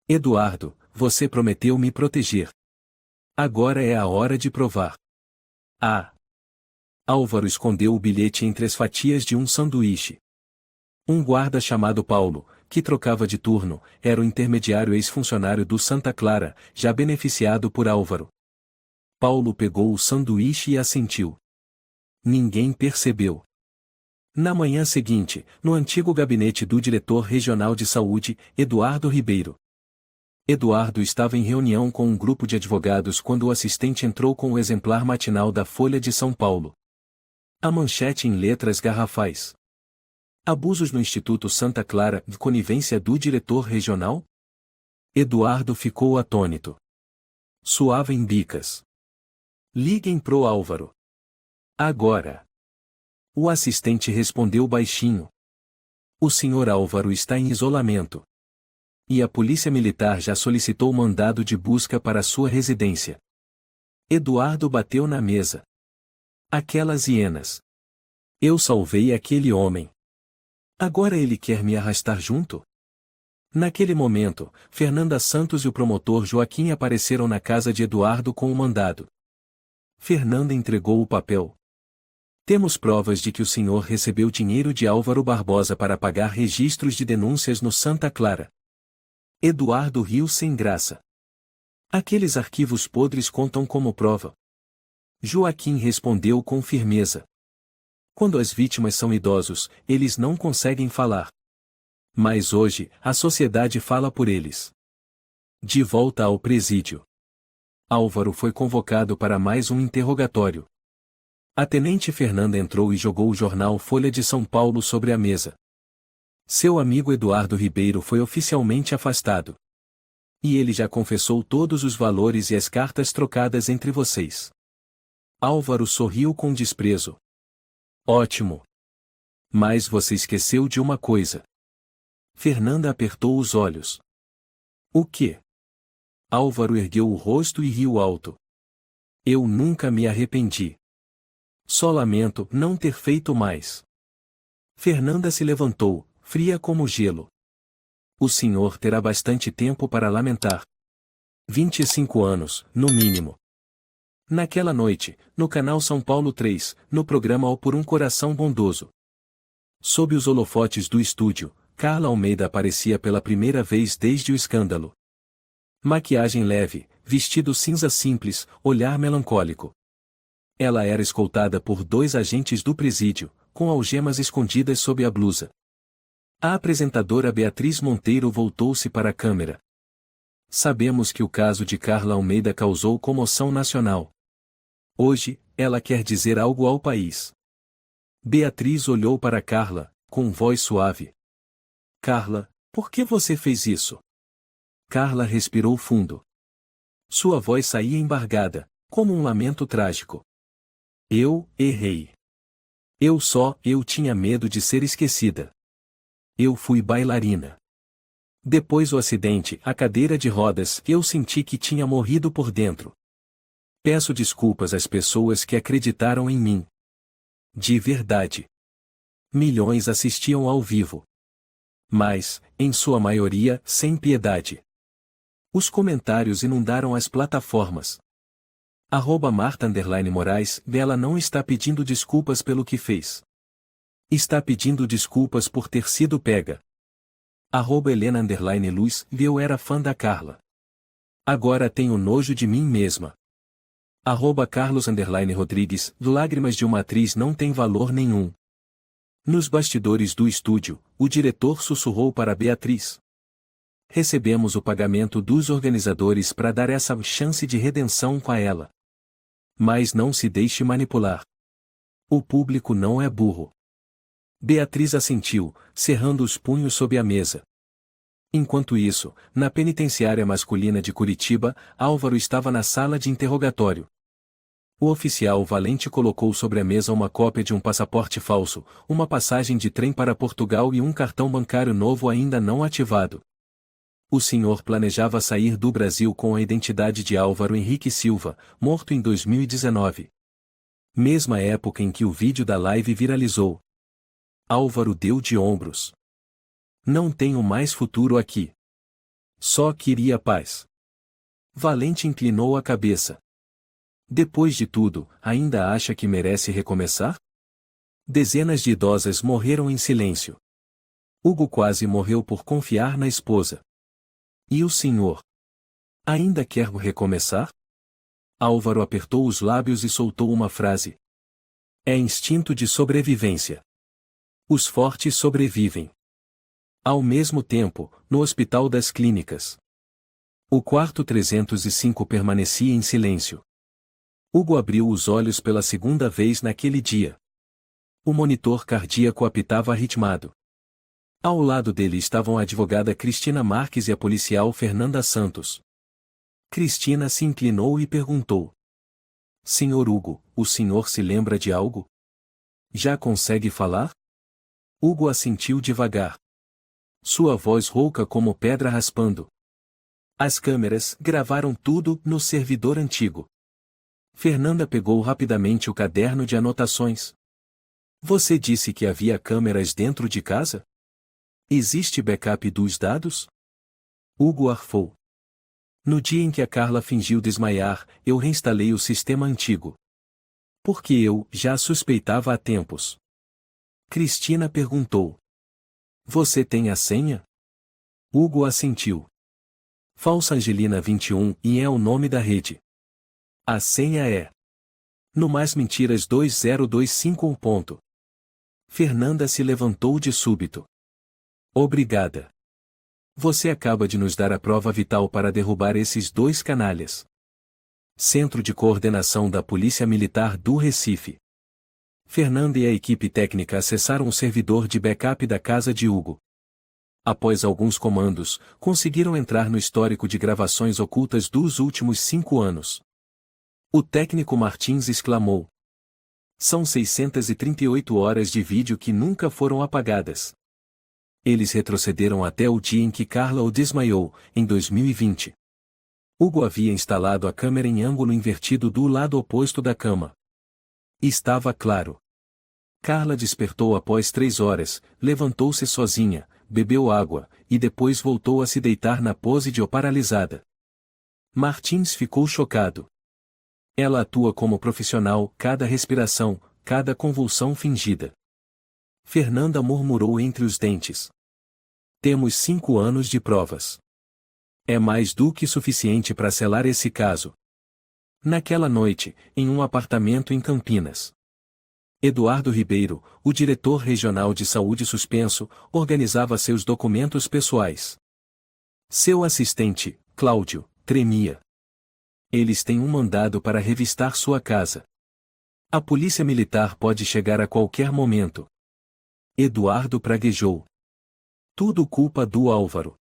Eduardo, você prometeu me proteger. Agora é a hora de provar. Ah! Álvaro escondeu o bilhete entre as fatias de um sanduíche. Um guarda chamado Paulo, que trocava de turno, era o intermediário ex-funcionário do Santa Clara, já beneficiado por Álvaro. Paulo pegou o sanduíche e assentiu. Ninguém percebeu. Na manhã seguinte, no antigo gabinete do diretor regional de saúde, Eduardo Ribeiro. Eduardo estava em reunião com um grupo de advogados quando o assistente entrou com o exemplar matinal da Folha de São Paulo. A manchete em letras garrafais. Abusos no Instituto Santa Clara, de conivência do diretor regional? Eduardo ficou atônito. Suava em bicas. Liguem pro Álvaro. Agora. O assistente respondeu baixinho. O senhor Álvaro está em isolamento. E a polícia militar já solicitou mandado de busca para sua residência. Eduardo bateu na mesa. Aquelas hienas. Eu salvei aquele homem. Agora ele quer me arrastar junto? Naquele momento, Fernanda Santos e o promotor Joaquim apareceram na casa de Eduardo com o mandado. Fernanda entregou o papel. Temos provas de que o senhor recebeu dinheiro de Álvaro Barbosa para pagar registros de denúncias no Santa Clara. Eduardo riu sem graça. Aqueles arquivos podres contam como prova. Joaquim respondeu com firmeza. Quando as vítimas são idosos, eles não conseguem falar. Mas hoje, a sociedade fala por eles. De volta ao presídio. Álvaro foi convocado para mais um interrogatório. A tenente Fernanda entrou e jogou o jornal Folha de São Paulo sobre a mesa. Seu amigo Eduardo Ribeiro foi oficialmente afastado. E ele já confessou todos os valores e as cartas trocadas entre vocês. Álvaro sorriu com desprezo. Ótimo. Mas você esqueceu de uma coisa. Fernanda apertou os olhos. O quê? Álvaro ergueu o rosto e riu alto. Eu nunca me arrependi. Só lamento não ter feito mais. Fernanda se levantou, fria como gelo. O senhor terá bastante tempo para lamentar. 25 anos, no mínimo. Naquela noite, no canal São Paulo 3, no programa O Por um Coração Bondoso. Sob os holofotes do estúdio, Carla Almeida aparecia pela primeira vez desde o escândalo. Maquiagem leve, vestido cinza simples, olhar melancólico. Ela era escoltada por 2 agentes do presídio, com algemas escondidas sob a blusa. A apresentadora Beatriz Monteiro voltou-se para a câmera. Sabemos que o caso de Carla Almeida causou comoção nacional. Hoje, ela quer dizer algo ao país. Beatriz olhou para Carla, com voz suave. Carla, por que você fez isso? Carla respirou fundo. Sua voz saía embargada, como um lamento trágico. Eu errei. Eu tinha medo de ser esquecida. Eu fui bailarina. Depois do acidente, a cadeira de rodas, eu senti que tinha morrido por dentro. Peço desculpas às pessoas que acreditaram em mim. De verdade. Milhões assistiam ao vivo. Mas, em sua maioria, sem piedade. Os comentários inundaram as plataformas. @Marta_Moraes, Bela não está pedindo desculpas pelo que fez. Está pedindo desculpas por ter sido pega. @Helena_Luz, eu era fã da Carla. Agora tenho nojo de mim mesma. @Carlos_Rodrigues, lágrimas de uma atriz não têm valor nenhum. Nos bastidores do estúdio, o diretor sussurrou para Beatriz. Recebemos o pagamento dos organizadores para dar essa chance de redenção com ela. Mas não se deixe manipular. O público não é burro. Beatriz assentiu, cerrando os punhos sob a mesa. Enquanto isso, na penitenciária masculina de Curitiba, Álvaro estava na sala de interrogatório. O oficial valente colocou sobre a mesa uma cópia de um passaporte falso, uma passagem de trem para Portugal e um cartão bancário novo ainda não ativado. O senhor planejava sair do Brasil com a identidade de Álvaro Henrique Silva, morto em 2019. Mesma época em que o vídeo da live viralizou. Álvaro deu de ombros. Não tenho mais futuro aqui. Só queria paz. Valente inclinou a cabeça. Depois de tudo, ainda acha que merece recomeçar? Dezenas de idosas morreram em silêncio. Hugo quase morreu por confiar na esposa. E o senhor? Ainda quer recomeçar? Álvaro apertou os lábios e soltou uma frase. É instinto de sobrevivência. Os fortes sobrevivem. Ao mesmo tempo, no Hospital das Clínicas. O quarto 305 permanecia em silêncio. Hugo abriu os olhos pela segunda vez naquele dia. O monitor cardíaco apitava arritmado. Ao lado dele estavam a advogada Cristina Marques e a policial Fernanda Santos. Cristina se inclinou e perguntou. Senhor Hugo, o senhor se lembra de algo? Já consegue falar? Hugo assentiu devagar. Sua voz rouca como pedra raspando. As câmeras gravaram tudo no servidor antigo. Fernanda pegou rapidamente o caderno de anotações. Você disse que havia câmeras dentro de casa? Existe backup dos dados? Hugo arfou. No dia em que a Carla fingiu desmaiar, eu reinstalei o sistema antigo. Porque eu já suspeitava há tempos. Cristina perguntou. Você tem a senha? Hugo assentiu. Falsa Angelina 21 e é o nome da rede. A senha é. No mais mentiras 2025 ponto. Fernanda se levantou de súbito. Obrigada. Você acaba de nos dar a prova vital para derrubar esses dois canalhas. Centro de Coordenação da Polícia Militar do Recife. Fernanda e a equipe técnica acessaram o servidor de backup da casa de Hugo. Após alguns comandos, conseguiram entrar no histórico de gravações ocultas dos últimos 5 anos. O técnico Martins exclamou. São 638 horas de vídeo que nunca foram apagadas. Eles retrocederam até o dia em que Carla o desmaiou, em 2020. Hugo havia instalado a câmera em ângulo invertido do lado oposto da cama. Estava claro. Carla despertou após 3 horas, levantou-se sozinha, bebeu água, e depois voltou a se deitar na pose de paralisada. Martins ficou chocado. Ela atua como profissional, cada respiração, cada convulsão fingida. Fernanda murmurou entre os dentes. Temos 5 anos de provas. É mais do que suficiente para selar esse caso. Naquela noite, em um apartamento em Campinas. Eduardo Ribeiro, o diretor regional de saúde suspenso, organizava seus documentos pessoais. Seu assistente, Cláudio, tremia. Eles têm um mandado para revistar sua casa. A polícia militar pode chegar a qualquer momento. Eduardo praguejou. Tudo culpa do Álvaro.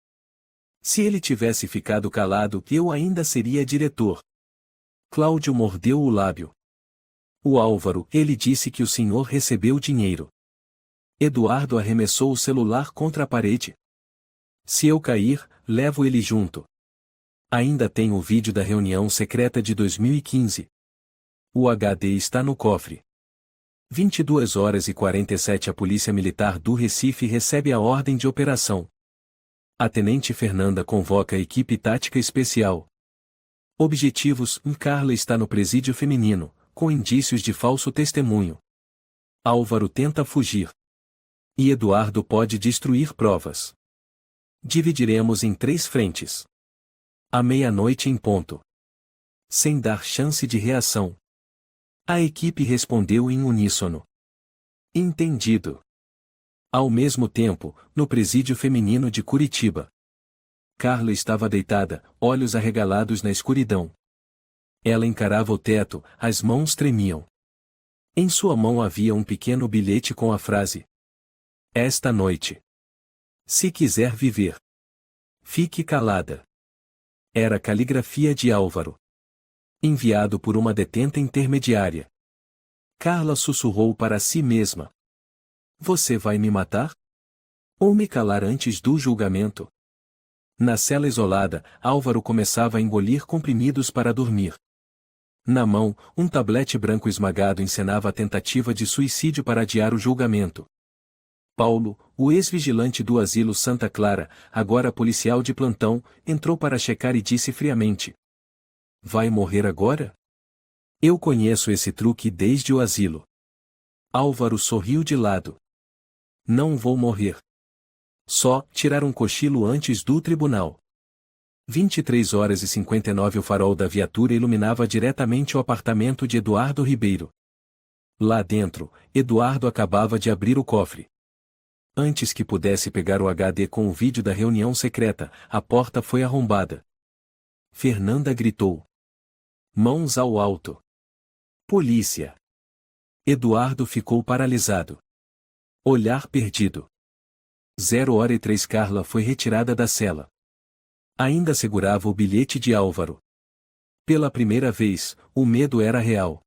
Se ele tivesse ficado calado, eu ainda seria diretor. Cláudio mordeu o lábio. O Álvaro, ele disse que o senhor recebeu dinheiro. Eduardo arremessou o celular contra a parede. Se eu cair, levo ele junto. Ainda tem o vídeo da reunião secreta de 2015. O HD está no cofre. 22h47 A Polícia Militar do Recife recebe a ordem de operação. A Tenente Fernanda convoca a equipe tática especial. Objetivos: Carla está no presídio feminino, com indícios de falso testemunho. Álvaro tenta fugir. E Eduardo pode destruir provas. Dividiremos em 3 frentes. À meia-noite em ponto. Sem dar chance de reação. A equipe respondeu em uníssono. Entendido. Ao mesmo tempo, no presídio feminino de Curitiba. Carla estava deitada, olhos arregalados na escuridão. Ela encarava o teto, as mãos tremiam. Em sua mão havia um pequeno bilhete com a frase: Esta noite. Se quiser viver. Fique calada. Era caligrafia de Álvaro. Enviado por uma detenta intermediária. Carla sussurrou para si mesma. Você vai me matar? Ou me calar antes do julgamento? Na cela isolada, Álvaro começava a engolir comprimidos para dormir. Na mão, um tablete branco esmagado encenava a tentativa de suicídio para adiar o julgamento. Paulo, o ex-vigilante do asilo Santa Clara, agora policial de plantão, entrou para checar e disse friamente: Vai morrer agora? Eu conheço esse truque desde o asilo. Álvaro sorriu de lado. Não vou morrer. Só tirar um cochilo antes do tribunal. 23h59 O farol da viatura iluminava diretamente o apartamento de Eduardo Ribeiro. Lá dentro, Eduardo acabava de abrir o cofre. Antes que pudesse pegar o HD com o vídeo da reunião secreta, a porta foi arrombada. Fernanda gritou. Mãos ao alto. Polícia. Eduardo ficou paralisado. Olhar perdido. 0h03 Carla foi retirada da cela. Ainda segurava o bilhete de Álvaro. Pela primeira vez, o medo era real.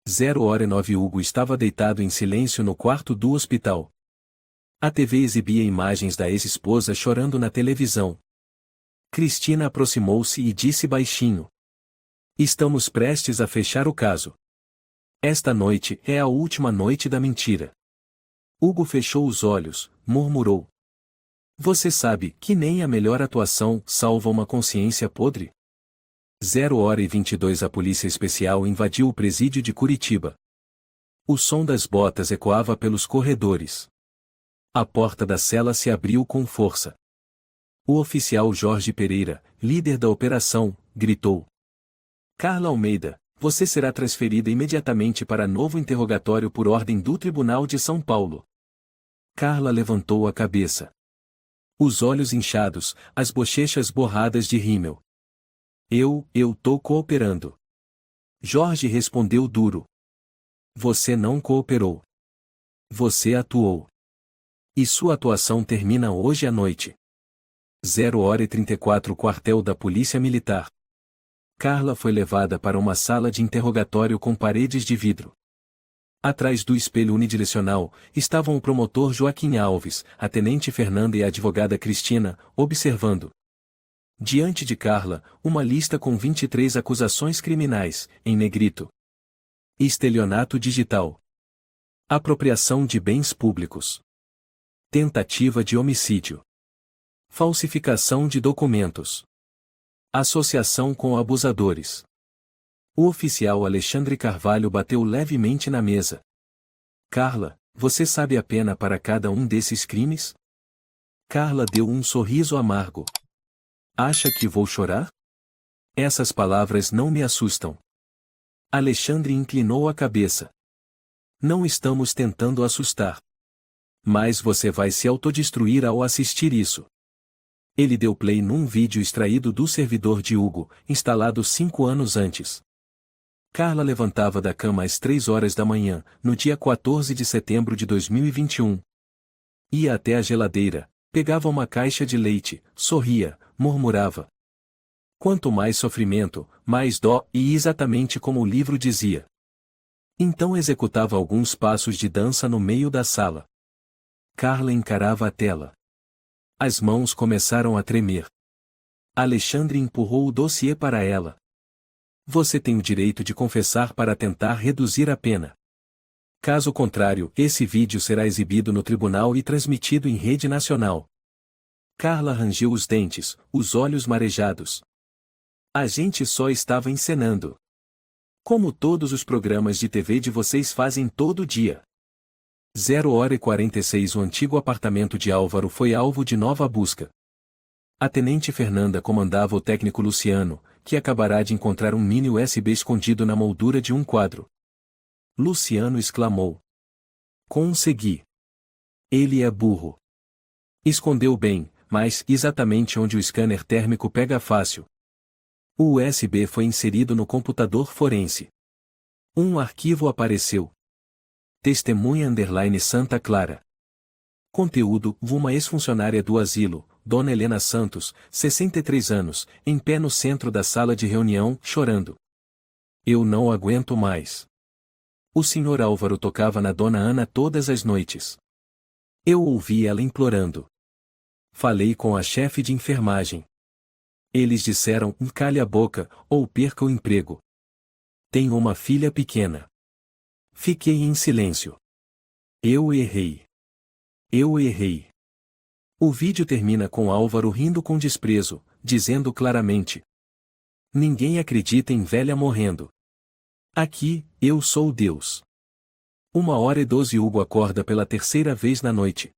0h09 Hugo estava deitado em silêncio no quarto do hospital. A TV exibia imagens da ex-esposa chorando na televisão. Cristina aproximou-se e disse baixinho: Estamos prestes a fechar o caso. Esta noite é a última noite da mentira. Hugo fechou os olhos, murmurou. Você sabe que nem a melhor atuação salva uma consciência podre? 0h22 A polícia especial invadiu o presídio de Curitiba. O som das botas ecoava pelos corredores. A porta da cela se abriu com força. O oficial Jorge Pereira, líder da operação, gritou. Carla Almeida, você será transferida imediatamente para novo interrogatório por ordem do Tribunal de São Paulo. Carla levantou a cabeça. Os olhos inchados, as bochechas borradas de rímel. Eu tô cooperando. Jorge respondeu duro. Você não cooperou. Você atuou. E sua atuação termina hoje à noite. 0h34 Quartel da Polícia Militar. Carla foi levada para uma sala de interrogatório com paredes de vidro. Atrás do espelho unidirecional, estavam o promotor Joaquim Alves, a tenente Fernanda e a advogada Cristina, observando. Diante de Carla, uma lista com 23 acusações criminais, em negrito. Estelionato digital. Apropriação de bens públicos. Tentativa de homicídio. Falsificação de documentos. Associação com abusadores. O oficial Alexandre Carvalho bateu levemente na mesa. Carla, você sabe a pena para cada um desses crimes? Carla deu um sorriso amargo. Acha que vou chorar? Essas palavras não me assustam. Alexandre inclinou a cabeça. Não estamos tentando assustar. Mas você vai se autodestruir ao assistir isso. Ele deu play num vídeo extraído do servidor de Hugo, instalado 5 anos antes. Carla levantava da cama às 3 horas da manhã, no dia 14 de setembro de 2021. Ia até a geladeira, pegava uma caixa de leite, sorria, murmurava. Quanto mais sofrimento, mais dó, e exatamente como o livro dizia. Então executava alguns passos de dança no meio da sala. Carla encarava a tela. As mãos começaram a tremer. Alexandre empurrou o dossiê para ela. Você tem o direito de confessar para tentar reduzir a pena. Caso contrário, esse vídeo será exibido no tribunal e transmitido em rede nacional. Carla rangiu os dentes, os olhos marejados. A gente só estava encenando. Como todos os programas de TV de vocês fazem todo dia. 0h46 O antigo apartamento de Álvaro foi alvo de nova busca. A tenente Fernanda comandava o técnico Luciano, que acabará de encontrar um mini USB escondido na moldura de um quadro. Luciano exclamou. Consegui. Ele é burro. Escondeu bem, mas exatamente onde o scanner térmico pega fácil. O USB foi inserido no computador forense. Um arquivo apareceu. Testemunha Santa Clara. Conteúdo: uma ex-funcionária do asilo, Dona Helena Santos, 63 anos, em pé no centro da sala de reunião, chorando. Eu não aguento mais. O Sr. Álvaro tocava na Dona Ana todas as noites. Eu ouvi ela implorando. Falei com a chefe de enfermagem. Eles disseram: cale a boca, ou perca o emprego. Tenho uma filha pequena. Fiquei em silêncio. Eu errei. Eu errei. O vídeo termina com Álvaro rindo com desprezo, dizendo claramente: ninguém acredita em velha morrendo. Aqui, eu sou Deus. 1h12 Hugo acorda pela terceira vez na noite.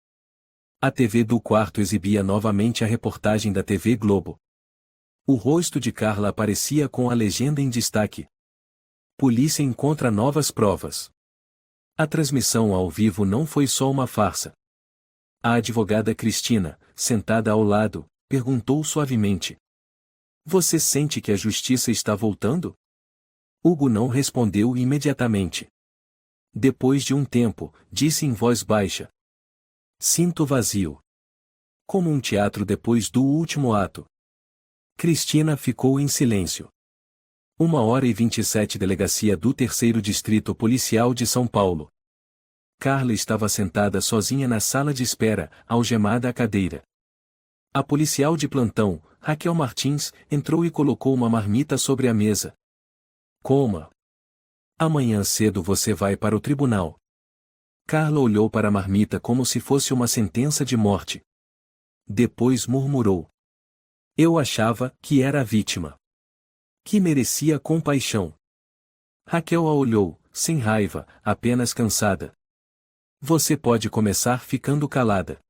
A TV do quarto exibia novamente a reportagem da TV Globo. O rosto de Carla aparecia com a legenda em destaque. Polícia encontra novas provas. A transmissão ao vivo não foi só uma farsa. A advogada Cristina, sentada ao lado, perguntou suavemente: você sente que a justiça está voltando? Hugo não respondeu imediatamente. Depois de um tempo, disse em voz baixa: sinto vazio. Como um teatro depois do último ato. Cristina ficou em silêncio. 1h27 Delegacia do 3º Distrito Policial de São Paulo. Carla estava sentada sozinha na sala de espera, algemada à cadeira. A policial de plantão, Raquel Martins, entrou e colocou uma marmita sobre a mesa. Coma. Amanhã cedo você vai para o tribunal. Carla olhou para a marmita como se fosse uma sentença de morte. Depois murmurou. Eu achava que era a vítima. Que merecia compaixão. Raquel a olhou, sem raiva, apenas cansada. Você pode começar ficando calada.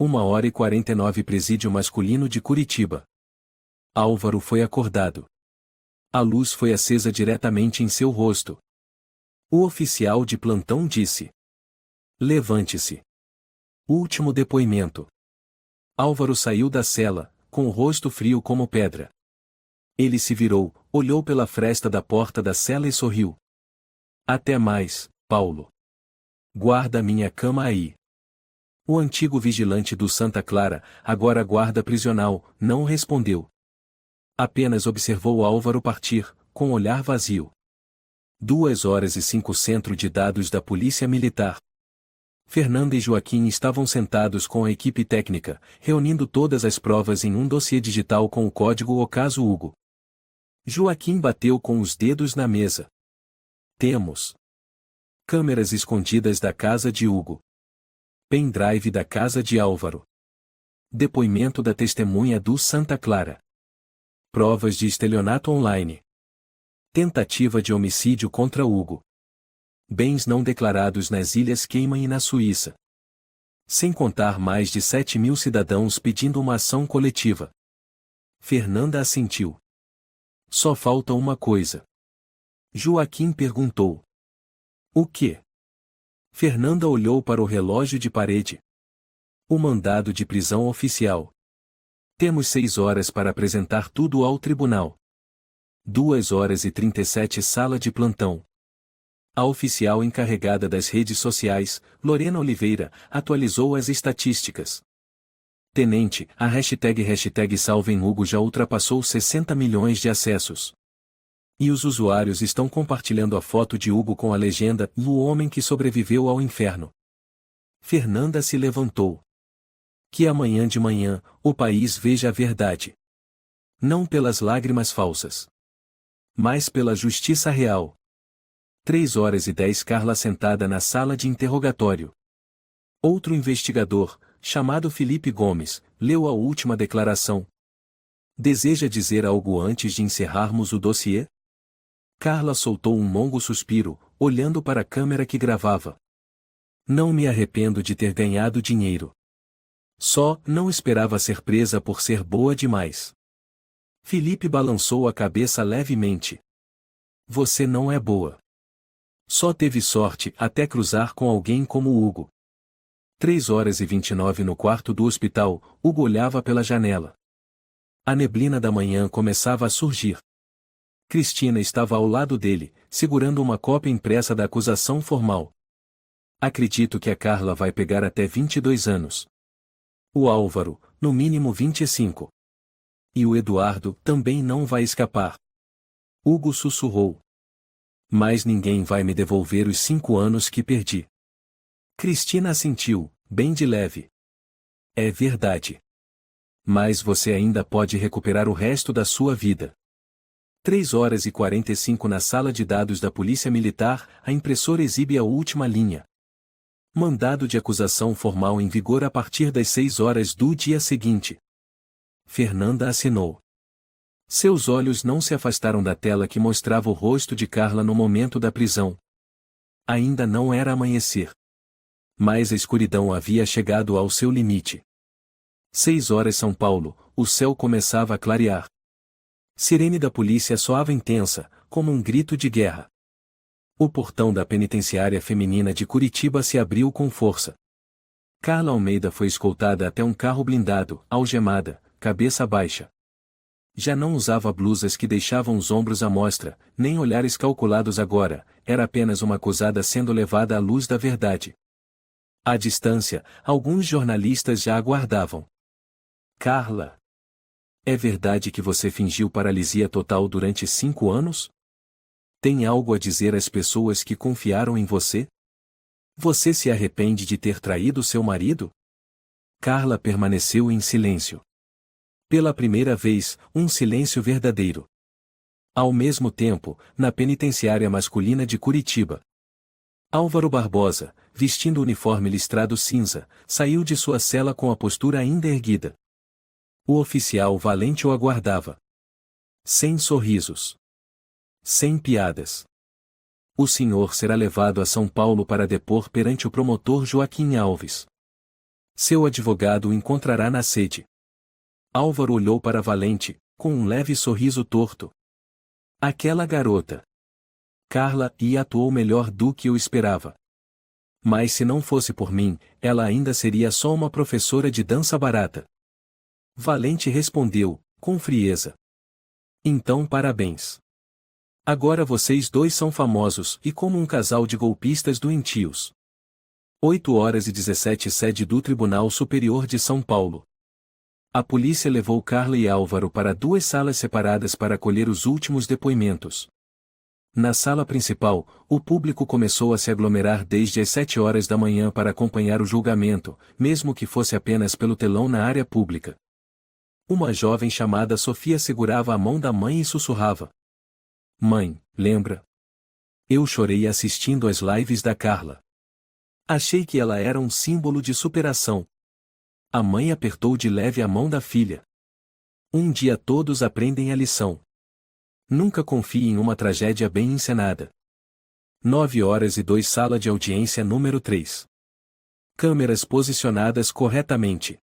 1h49 Presídio Masculino de Curitiba. Álvaro foi acordado. A luz foi acesa diretamente em seu rosto. O oficial de plantão disse: levante-se. Último depoimento. Álvaro saiu da cela, com o rosto frio como pedra. Ele se virou, olhou pela fresta da porta da cela e sorriu. Até mais, Paulo. Guarda minha cama aí. O antigo vigilante do Santa Clara, agora guarda prisional, não respondeu. Apenas observou Álvaro partir, com olhar vazio. 2h05 Centro de Dados da Polícia Militar. Fernanda e Joaquim estavam sentados com a equipe técnica, reunindo todas as provas em um dossiê digital com o código O Caso Hugo. Joaquim bateu com os dedos na mesa. Temos câmeras escondidas da casa de Hugo. Pendrive da casa de Álvaro. Depoimento da testemunha do Santa Clara. Provas de estelionato online. Tentativa de homicídio contra Hugo. Bens não declarados nas Ilhas Cayman e na Suíça. Sem contar mais de 7.000 cidadãos pedindo uma ação coletiva. Fernanda assentiu. Só falta uma coisa. Joaquim perguntou. O quê? Fernanda olhou para o relógio de parede. O mandado de prisão oficial. Temos 6 horas para apresentar tudo ao tribunal. 2h37 Sala de plantão. A oficial encarregada das redes sociais, Lorena Oliveira, atualizou as estatísticas. Tenente, a hashtag Salvem Hugo já ultrapassou 60 milhões de acessos. E os usuários estão compartilhando a foto de Hugo com a legenda "O homem que sobreviveu ao inferno". Fernanda se levantou. Que amanhã de manhã, o país veja a verdade. Não pelas lágrimas falsas, mas pela justiça real. 3h10 Carla sentada na sala de interrogatório. Outro investigador, chamado Felipe Gomes, leu a última declaração. Deseja dizer algo antes de encerrarmos o dossiê? Carla soltou um longo suspiro, olhando para a câmera que gravava. Não me arrependo de ter ganhado dinheiro. Só não esperava ser presa por ser boa demais. Felipe balançou a cabeça levemente. Você não é boa. Só teve sorte até cruzar com alguém como Hugo. 3h29 no quarto do hospital, Hugo olhava pela janela. A neblina da manhã começava a surgir. Cristina estava ao lado dele, segurando uma cópia impressa da acusação formal. Acredito que a Carla vai pegar até 22 anos. O Álvaro, no mínimo 25. E o Eduardo também não vai escapar. Hugo sussurrou. Mas ninguém vai me devolver os 5 anos que perdi. Cristina assentiu, bem de leve. É verdade. Mas você ainda pode recuperar o resto da sua vida. 3h45 na sala de dados da Polícia Militar, a impressora exibe a última linha. Mandado de acusação formal em vigor a partir das 6 horas do dia seguinte. Fernanda assinou. Seus olhos não se afastaram da tela que mostrava o rosto de Carla no momento da prisão. Ainda não era amanhecer. Mas a escuridão havia chegado ao seu limite. 6 horas São Paulo, o céu começava a clarear. Sirene da polícia soava intensa, como um grito de guerra. O portão da penitenciária feminina de Curitiba se abriu com força. Carla Almeida foi escoltada até um carro blindado, algemada, cabeça baixa. Já não usava blusas que deixavam os ombros à mostra, nem olhares calculados agora, era apenas uma acusada sendo levada à luz da verdade. À distância, alguns jornalistas já aguardavam. Carla. É verdade que você fingiu paralisia total durante 5 anos? Tem algo a dizer às pessoas que confiaram em você? Você se arrepende de ter traído seu marido? Carla permaneceu em silêncio. Pela primeira vez, um silêncio verdadeiro. Ao mesmo tempo, na penitenciária masculina de Curitiba. Álvaro Barbosa, vestindo o uniforme listrado cinza, saiu de sua cela com a postura ainda erguida. O oficial valente o aguardava. Sem sorrisos. Sem piadas. O senhor será levado a São Paulo para depor perante o promotor Joaquim Alves. Seu advogado o encontrará na sede. Álvaro olhou para Valente, com um leve sorriso torto. Aquela garota. Carla, e atuou melhor do que eu esperava. Mas se não fosse por mim, ela ainda seria só uma professora de dança barata. Valente respondeu, com frieza. Então parabéns. Agora vocês dois são famosos e como um casal de golpistas doentios. 8h17 Sede do Tribunal Superior de São Paulo. A polícia levou Carla e Álvaro para 2 salas separadas para colher os últimos depoimentos. Na sala principal, o público começou a se aglomerar desde as 7 horas da manhã para acompanhar o julgamento, mesmo que fosse apenas pelo telão na área pública. Uma jovem chamada Sofia segurava a mão da mãe e sussurrava. Mãe, lembra? Eu chorei assistindo às lives da Carla. Achei que ela era um símbolo de superação. A mãe apertou de leve a mão da filha. Um dia todos aprendem a lição. Nunca confie em uma tragédia bem encenada. 9h02 Sala de audiência número 3. Câmeras posicionadas corretamente.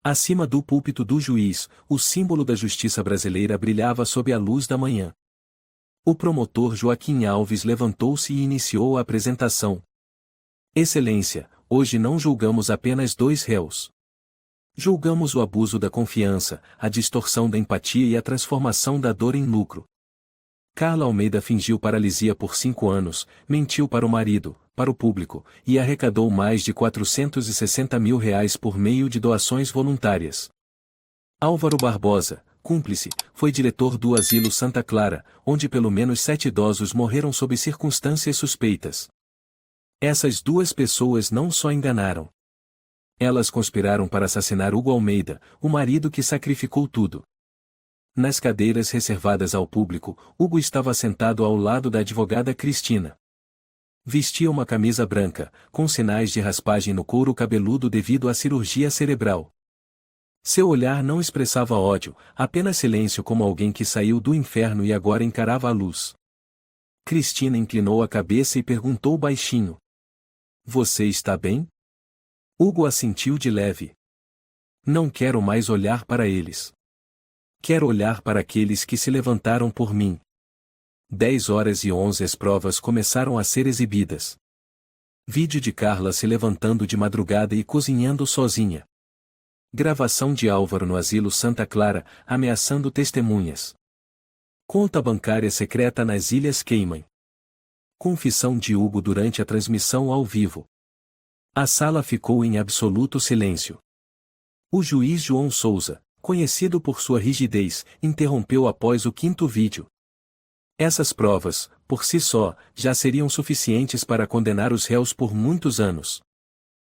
Acima do púlpito do juiz, o símbolo da justiça brasileira brilhava sob a luz da manhã. O promotor Joaquim Alves levantou-se e iniciou a apresentação. Excelência, hoje não julgamos apenas 2 réus. Julgamos o abuso da confiança, a distorção da empatia e a transformação da dor em lucro. Carla Almeida fingiu paralisia por 5 anos, mentiu para o marido, para o público, e arrecadou mais de R$ 460 mil por meio de doações voluntárias. Álvaro Barbosa, cúmplice, foi diretor do Asilo Santa Clara, onde pelo menos 7 idosos morreram sob circunstâncias suspeitas. Essas 2 pessoas não só enganaram. Elas conspiraram para assassinar Hugo Almeida, o marido que sacrificou tudo. Nas cadeiras reservadas ao público, Hugo estava sentado ao lado da advogada Cristina. Vestia uma camisa branca, com sinais de raspagem no couro cabeludo devido à cirurgia cerebral. Seu olhar não expressava ódio, apenas silêncio como alguém que saiu do inferno e agora encarava a luz. Cristina inclinou a cabeça e perguntou baixinho. Você está bem? Hugo assentiu de leve. Não quero mais olhar para eles. Quero olhar para aqueles que se levantaram por mim. 10h11 As provas começaram a ser exibidas. Vídeo de Carla se levantando de madrugada e cozinhando sozinha. Gravação de Álvaro no Asilo Santa Clara, ameaçando testemunhas. Conta bancária secreta nas Ilhas Cayman. Confissão de Hugo durante a transmissão ao vivo. A sala ficou em absoluto silêncio. O juiz João Souza, conhecido por sua rigidez, interrompeu após o 5º vídeo. Essas provas, por si só, já seriam suficientes para condenar os réus por muitos anos.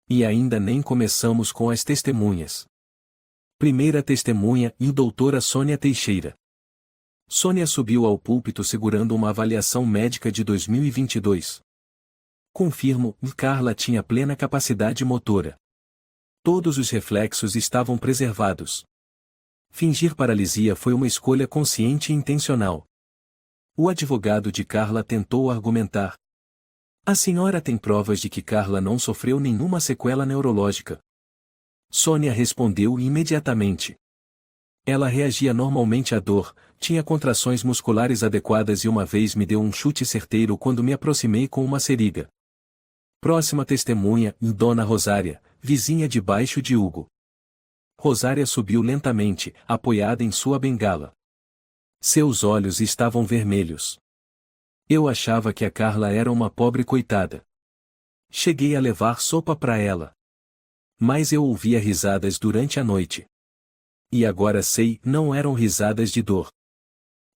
E ainda nem começamos com as testemunhas. Primeira testemunha e doutora Sônia Teixeira. Sônia subiu ao púlpito segurando uma avaliação médica de 2022. Confirmo, Carla tinha plena capacidade motora. Todos os reflexos estavam preservados. Fingir paralisia foi uma escolha consciente e intencional. O advogado de Carla tentou argumentar. A senhora tem provas de que Carla não sofreu nenhuma sequela neurológica. Sônia respondeu imediatamente. Ela reagia normalmente à dor, tinha contrações musculares adequadas e uma vez me deu um chute certeiro quando me aproximei com uma seringa. Próxima testemunha, Dona Rosária, vizinha debaixo de Hugo. Rosária subiu lentamente, apoiada em sua bengala. Seus olhos estavam vermelhos. Eu achava que a Carla era uma pobre coitada. Cheguei a levar sopa para ela. Mas eu ouvia risadas durante a noite. E agora sei, não eram risadas de dor.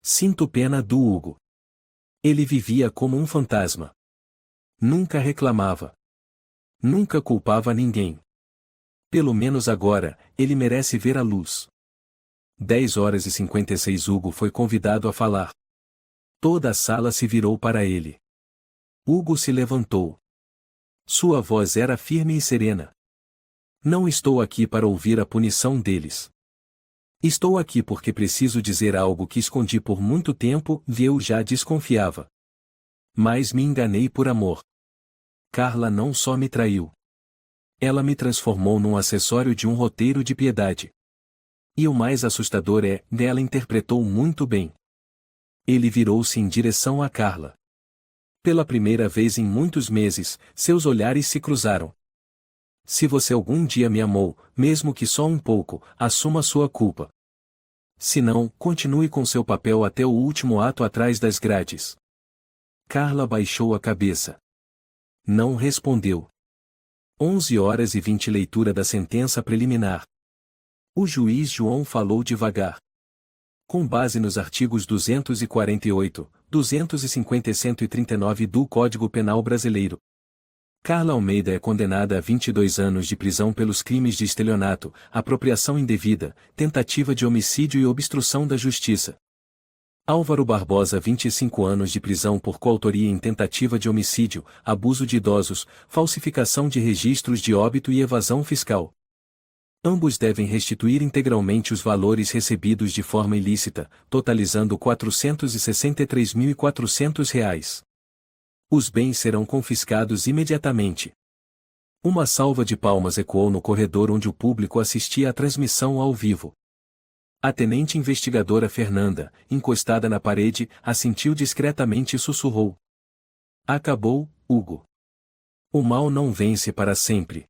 Sinto pena do Hugo. Ele vivia como um fantasma. Nunca reclamava. Nunca culpava ninguém. Pelo menos agora, ele merece ver a luz. 10h56 Hugo foi convidado a falar. Toda a sala se virou para ele. Hugo se levantou. Sua voz era firme e serena. Não estou aqui para ouvir a punição deles. Estou aqui porque preciso dizer algo que escondi por muito tempo e eu já desconfiava. Mas me enganei por amor. Carla não só me traiu. Ela me transformou num acessório de um roteiro de piedade. E o mais assustador ela interpretou muito bem. Ele virou-se em direção a Carla. Pela primeira vez em muitos meses, seus olhares se cruzaram. Se você algum dia me amou, mesmo que só um pouco, assuma sua culpa. Se não, continue com seu papel até o último ato atrás das grades. Carla baixou a cabeça. Não respondeu. 11h20 Leitura da sentença preliminar. O juiz João falou devagar. Com base nos artigos 248, 250 e 139 do Código Penal Brasileiro, Carla Almeida é condenada a 22 anos de prisão pelos crimes de estelionato, apropriação indevida, tentativa de homicídio e obstrução da justiça. Álvaro Barbosa 25 anos de prisão por coautoria em tentativa de homicídio, abuso de idosos, falsificação de registros de óbito e evasão fiscal. Ambos devem restituir integralmente os valores recebidos de forma ilícita, totalizando R$ 463.400. Os bens serão confiscados imediatamente. Uma salva de palmas ecoou no corredor onde o público assistia à transmissão ao vivo. A tenente investigadora Fernanda, encostada na parede, assentiu discretamente e sussurrou. Acabou, Hugo. O mal não vence para sempre.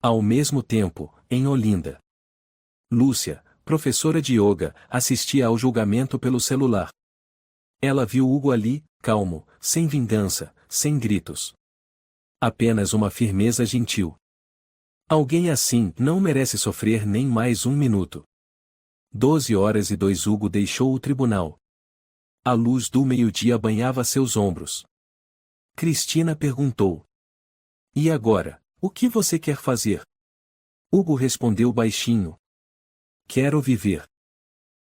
Ao mesmo tempo, em Olinda, Lúcia, professora de yoga, assistia ao julgamento pelo celular. Ela viu Hugo ali, calmo, sem vingança, sem gritos. Apenas uma firmeza gentil. Alguém assim não merece sofrer nem mais um minuto. 12h02 Hugo deixou o tribunal. A luz do meio-dia banhava seus ombros. Cristina perguntou. E agora, o que você quer fazer? Hugo respondeu baixinho. Quero viver.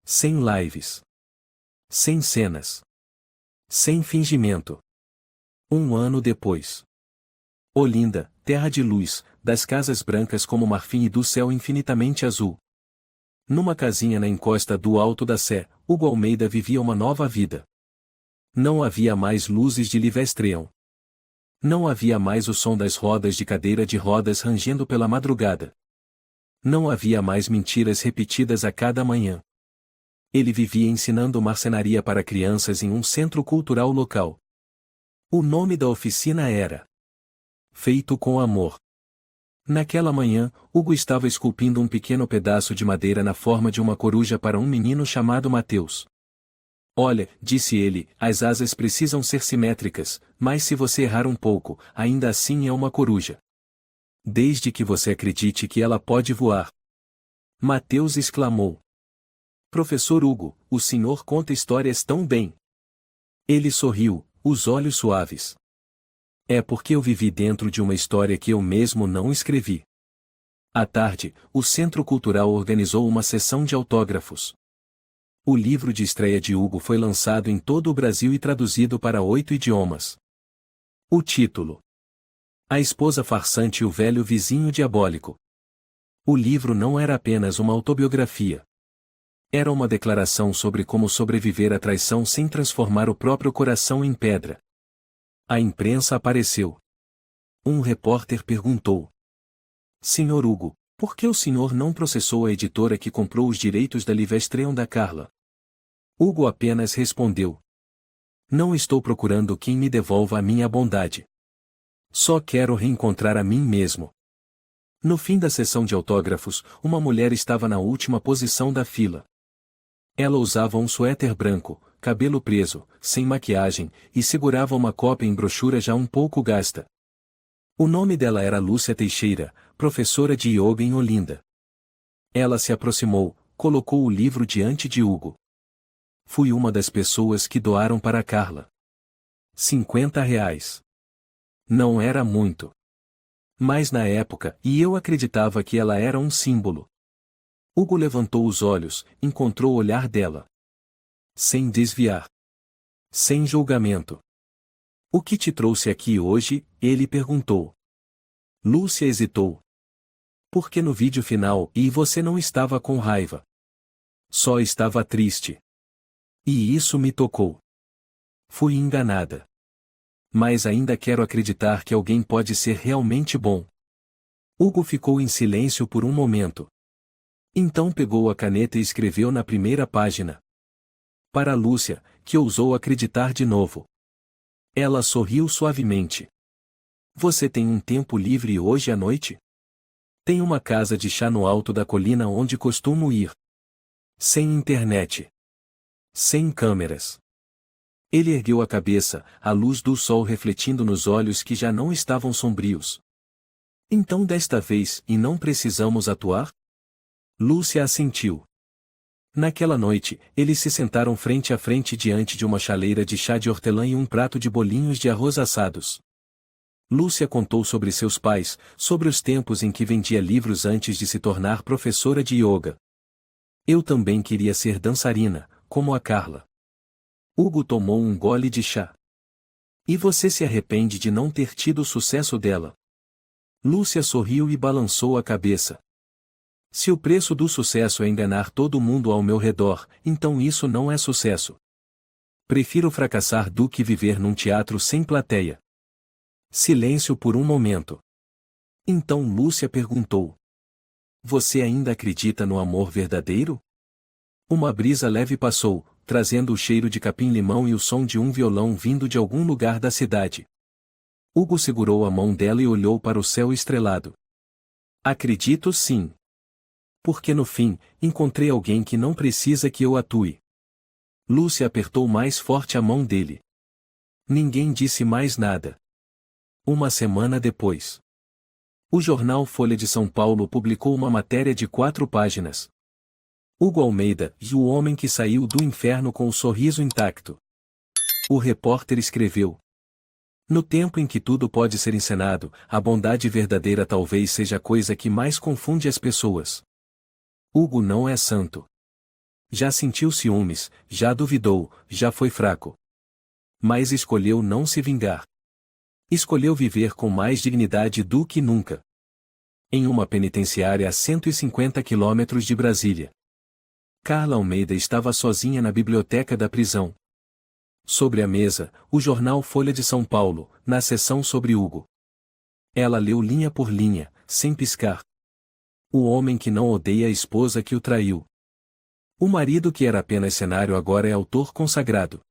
Sem lives. Sem cenas. Sem fingimento. 1 ano depois. Olinda, terra de luz, das casas brancas como marfim e do céu infinitamente azul. Numa casinha na encosta do Alto da Sé, Hugo Almeida vivia uma nova vida. Não havia mais luzes de Livestreão. Não havia mais o som das rodas de cadeira de rodas rangendo pela madrugada. Não havia mais mentiras repetidas a cada manhã. Ele vivia ensinando marcenaria para crianças em um centro cultural local. O nome da oficina era Feito com Amor. Naquela manhã, Hugo estava esculpindo um pequeno pedaço de madeira na forma de uma coruja para um menino chamado Mateus. Olha, disse ele, as asas precisam ser simétricas, mas se você errar um pouco, ainda assim é uma coruja. Desde que você acredite que ela pode voar. Mateus exclamou. Professor Hugo, o senhor conta histórias tão bem. Ele sorriu, os olhos suaves. É porque eu vivi dentro de uma história que eu mesmo não escrevi. À tarde, o Centro Cultural organizou uma sessão de autógrafos. O livro de estreia de Hugo foi lançado em todo o Brasil e traduzido para 8 idiomas. O título: A Esposa Farsante e o Velho Vizinho Diabólico. O livro não era apenas uma autobiografia. Era uma declaração sobre como sobreviver à traição sem transformar o próprio coração em pedra. A imprensa apareceu. Um repórter perguntou. Senhor Hugo, por que o senhor não processou a editora que comprou os direitos da Livestreão da Carla? Hugo apenas respondeu. Não estou procurando quem me devolva a minha bondade. Só quero reencontrar a mim mesmo. No fim da sessão de autógrafos, uma mulher estava na última posição da fila. Ela usava um suéter branco, cabelo preso, sem maquiagem, e segurava uma cópia em brochura já um pouco gasta. O nome dela era Lúcia Teixeira, professora de yoga em Olinda. Ela se aproximou, colocou o livro diante de Hugo. Fui uma das pessoas que doaram para Carla. R$ 50. Não era muito. Mas na época, e eu acreditava que ela era um símbolo. Hugo levantou os olhos, encontrou o olhar dela. Sem desviar. Sem julgamento. O que te trouxe aqui hoje? Ele perguntou. Lúcia hesitou. Porque no vídeo final, você não estava com raiva. Só estava triste. E isso me tocou. Fui enganada. Mas ainda quero acreditar que alguém pode ser realmente bom. Hugo ficou em silêncio por um momento. Então pegou a caneta e escreveu na primeira página. Para Lúcia, que ousou acreditar de novo. Ela sorriu suavemente. Você tem um tempo livre hoje à noite? Tem uma casa de chá no alto da colina onde costumo ir. Sem internet. Sem câmeras. Ele ergueu a cabeça, a luz do sol refletindo nos olhos que já não estavam sombrios. Então desta vez, e não precisamos atuar? Lúcia assentiu. Naquela noite, eles se sentaram frente a frente diante de uma chaleira de chá de hortelã e um prato de bolinhos de arroz assados. Lúcia contou sobre seus pais, sobre os tempos em que vendia livros antes de se tornar professora de yoga. Eu também queria ser dançarina, como a Carla. Hugo tomou um gole de chá. E você se arrepende de não ter tido o sucesso dela? Lúcia sorriu e balançou a cabeça. Se o preço do sucesso é enganar todo mundo ao meu redor, então isso não é sucesso. Prefiro fracassar do que viver num teatro sem plateia. Silêncio por um momento. Então Lúcia perguntou. Você ainda acredita no amor verdadeiro? Uma brisa leve passou, trazendo o cheiro de capim-limão e o som de um violão vindo de algum lugar da cidade. Hugo segurou a mão dela e olhou para o céu estrelado. Acredito sim. Porque no fim, encontrei alguém que não precisa que eu atue. Lúcia apertou mais forte a mão dele. Ninguém disse mais nada. Uma semana depois. O jornal Folha de São Paulo publicou uma matéria de 4 páginas. Hugo Almeida, e o homem que saiu do inferno com o sorriso intacto. O repórter escreveu. No tempo em que tudo pode ser encenado, a bondade verdadeira talvez seja a coisa que mais confunde as pessoas. Hugo não é santo. Já sentiu ciúmes, já duvidou, já foi fraco. Mas escolheu não se vingar. Escolheu viver com mais dignidade do que nunca. Em uma penitenciária a 150 quilômetros de Brasília. Carla Almeida estava sozinha na biblioteca da prisão. Sobre a mesa, o jornal Folha de São Paulo, na seção sobre Hugo. Ela leu linha por linha, sem piscar. O homem que não odeia a esposa que o traiu. O marido que era apenas cenário agora é autor consagrado.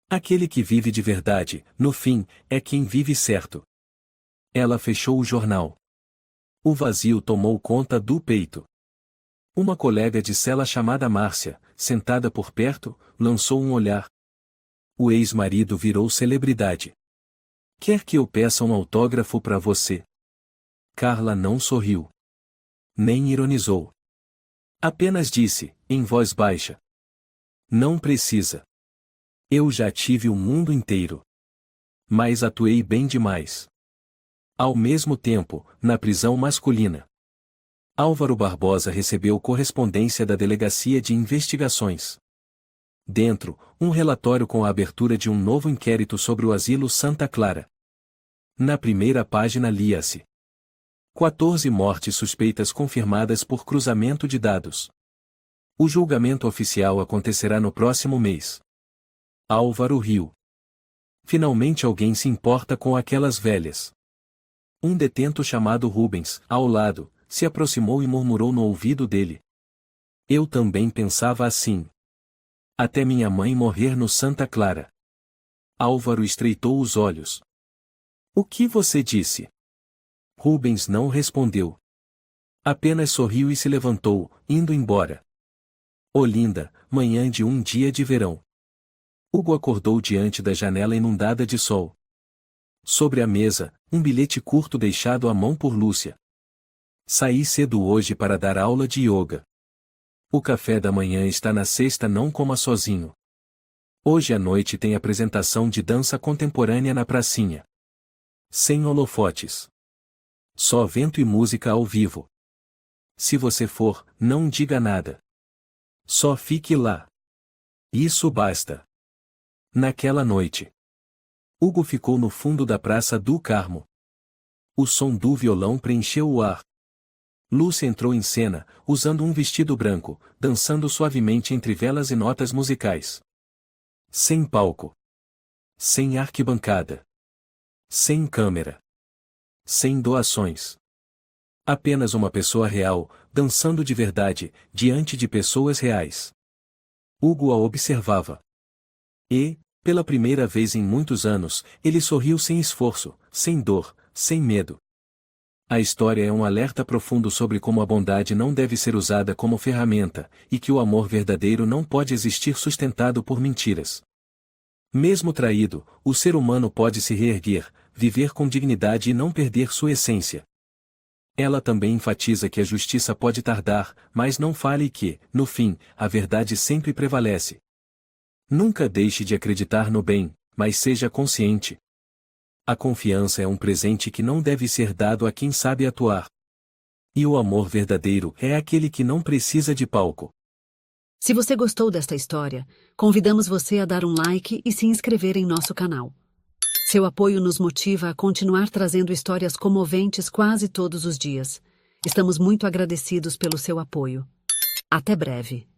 Aquele que vive de verdade, no fim, é quem vive certo. Ela fechou o jornal. O vazio tomou conta do peito. Uma colega de cela chamada Márcia, sentada por perto, lançou um olhar. O ex-marido virou celebridade. Quer que eu peça um autógrafo para você? Carla não sorriu. Nem ironizou. Apenas disse, em voz baixa. Não precisa. Eu já tive o mundo inteiro. Mas atuei bem demais. Ao mesmo tempo, na prisão masculina. Álvaro Barbosa recebeu correspondência da Delegacia de Investigações. Dentro, um relatório com a abertura de um novo inquérito sobre o asilo Santa Clara. Na primeira página lia-se: 14 mortes suspeitas confirmadas por cruzamento de dados. O julgamento oficial acontecerá no próximo mês. Álvaro riu. Finalmente alguém se importa com aquelas velhas. Um detento chamado Rubens, ao lado, se aproximou e murmurou no ouvido dele. Eu também pensava assim. Até minha mãe morrer no Santa Clara. Álvaro estreitou os olhos. O que você disse? Rubens não respondeu. Apenas sorriu e se levantou, indo embora. Olinda, manhã de um dia de verão. Hugo acordou diante da janela inundada de sol. Sobre a mesa, um bilhete curto deixado à mão por Lúcia. Saí cedo hoje para dar aula de yoga. O café da manhã está na cesta, não coma sozinho. Hoje à noite tem apresentação de dança contemporânea na pracinha. Sem holofotes. Só vento e música ao vivo. Se você for, não diga nada. Só fique lá. Isso basta. Naquela noite, Hugo ficou no fundo da Praça do Carmo. O som do violão preencheu o ar. Lúcia entrou em cena, usando um vestido branco, dançando suavemente entre velas e notas musicais. Sem palco. Sem arquibancada. Sem câmera. Sem doações. Apenas uma pessoa real, dançando de verdade, diante de pessoas reais. Hugo a observava. E, pela primeira vez em muitos anos, ele sorriu sem esforço, sem dor, sem medo. A história é um alerta profundo sobre como a bondade não deve ser usada como ferramenta, e que o amor verdadeiro não pode existir sustentado por mentiras. Mesmo traído, o ser humano pode se reerguer, viver com dignidade e não perder sua essência. Ela também enfatiza que a justiça pode tardar, mas não falhe e que, no fim, a verdade sempre prevalece. Nunca deixe de acreditar no bem, mas seja consciente. A confiança é um presente que não deve ser dado a quem sabe atuar. E o amor verdadeiro é aquele que não precisa de palco. Se você gostou desta história, convidamos você a dar um like e se inscrever em nosso canal. Seu apoio nos motiva a continuar trazendo histórias comoventes quase todos os dias. Estamos muito agradecidos pelo seu apoio. Até breve.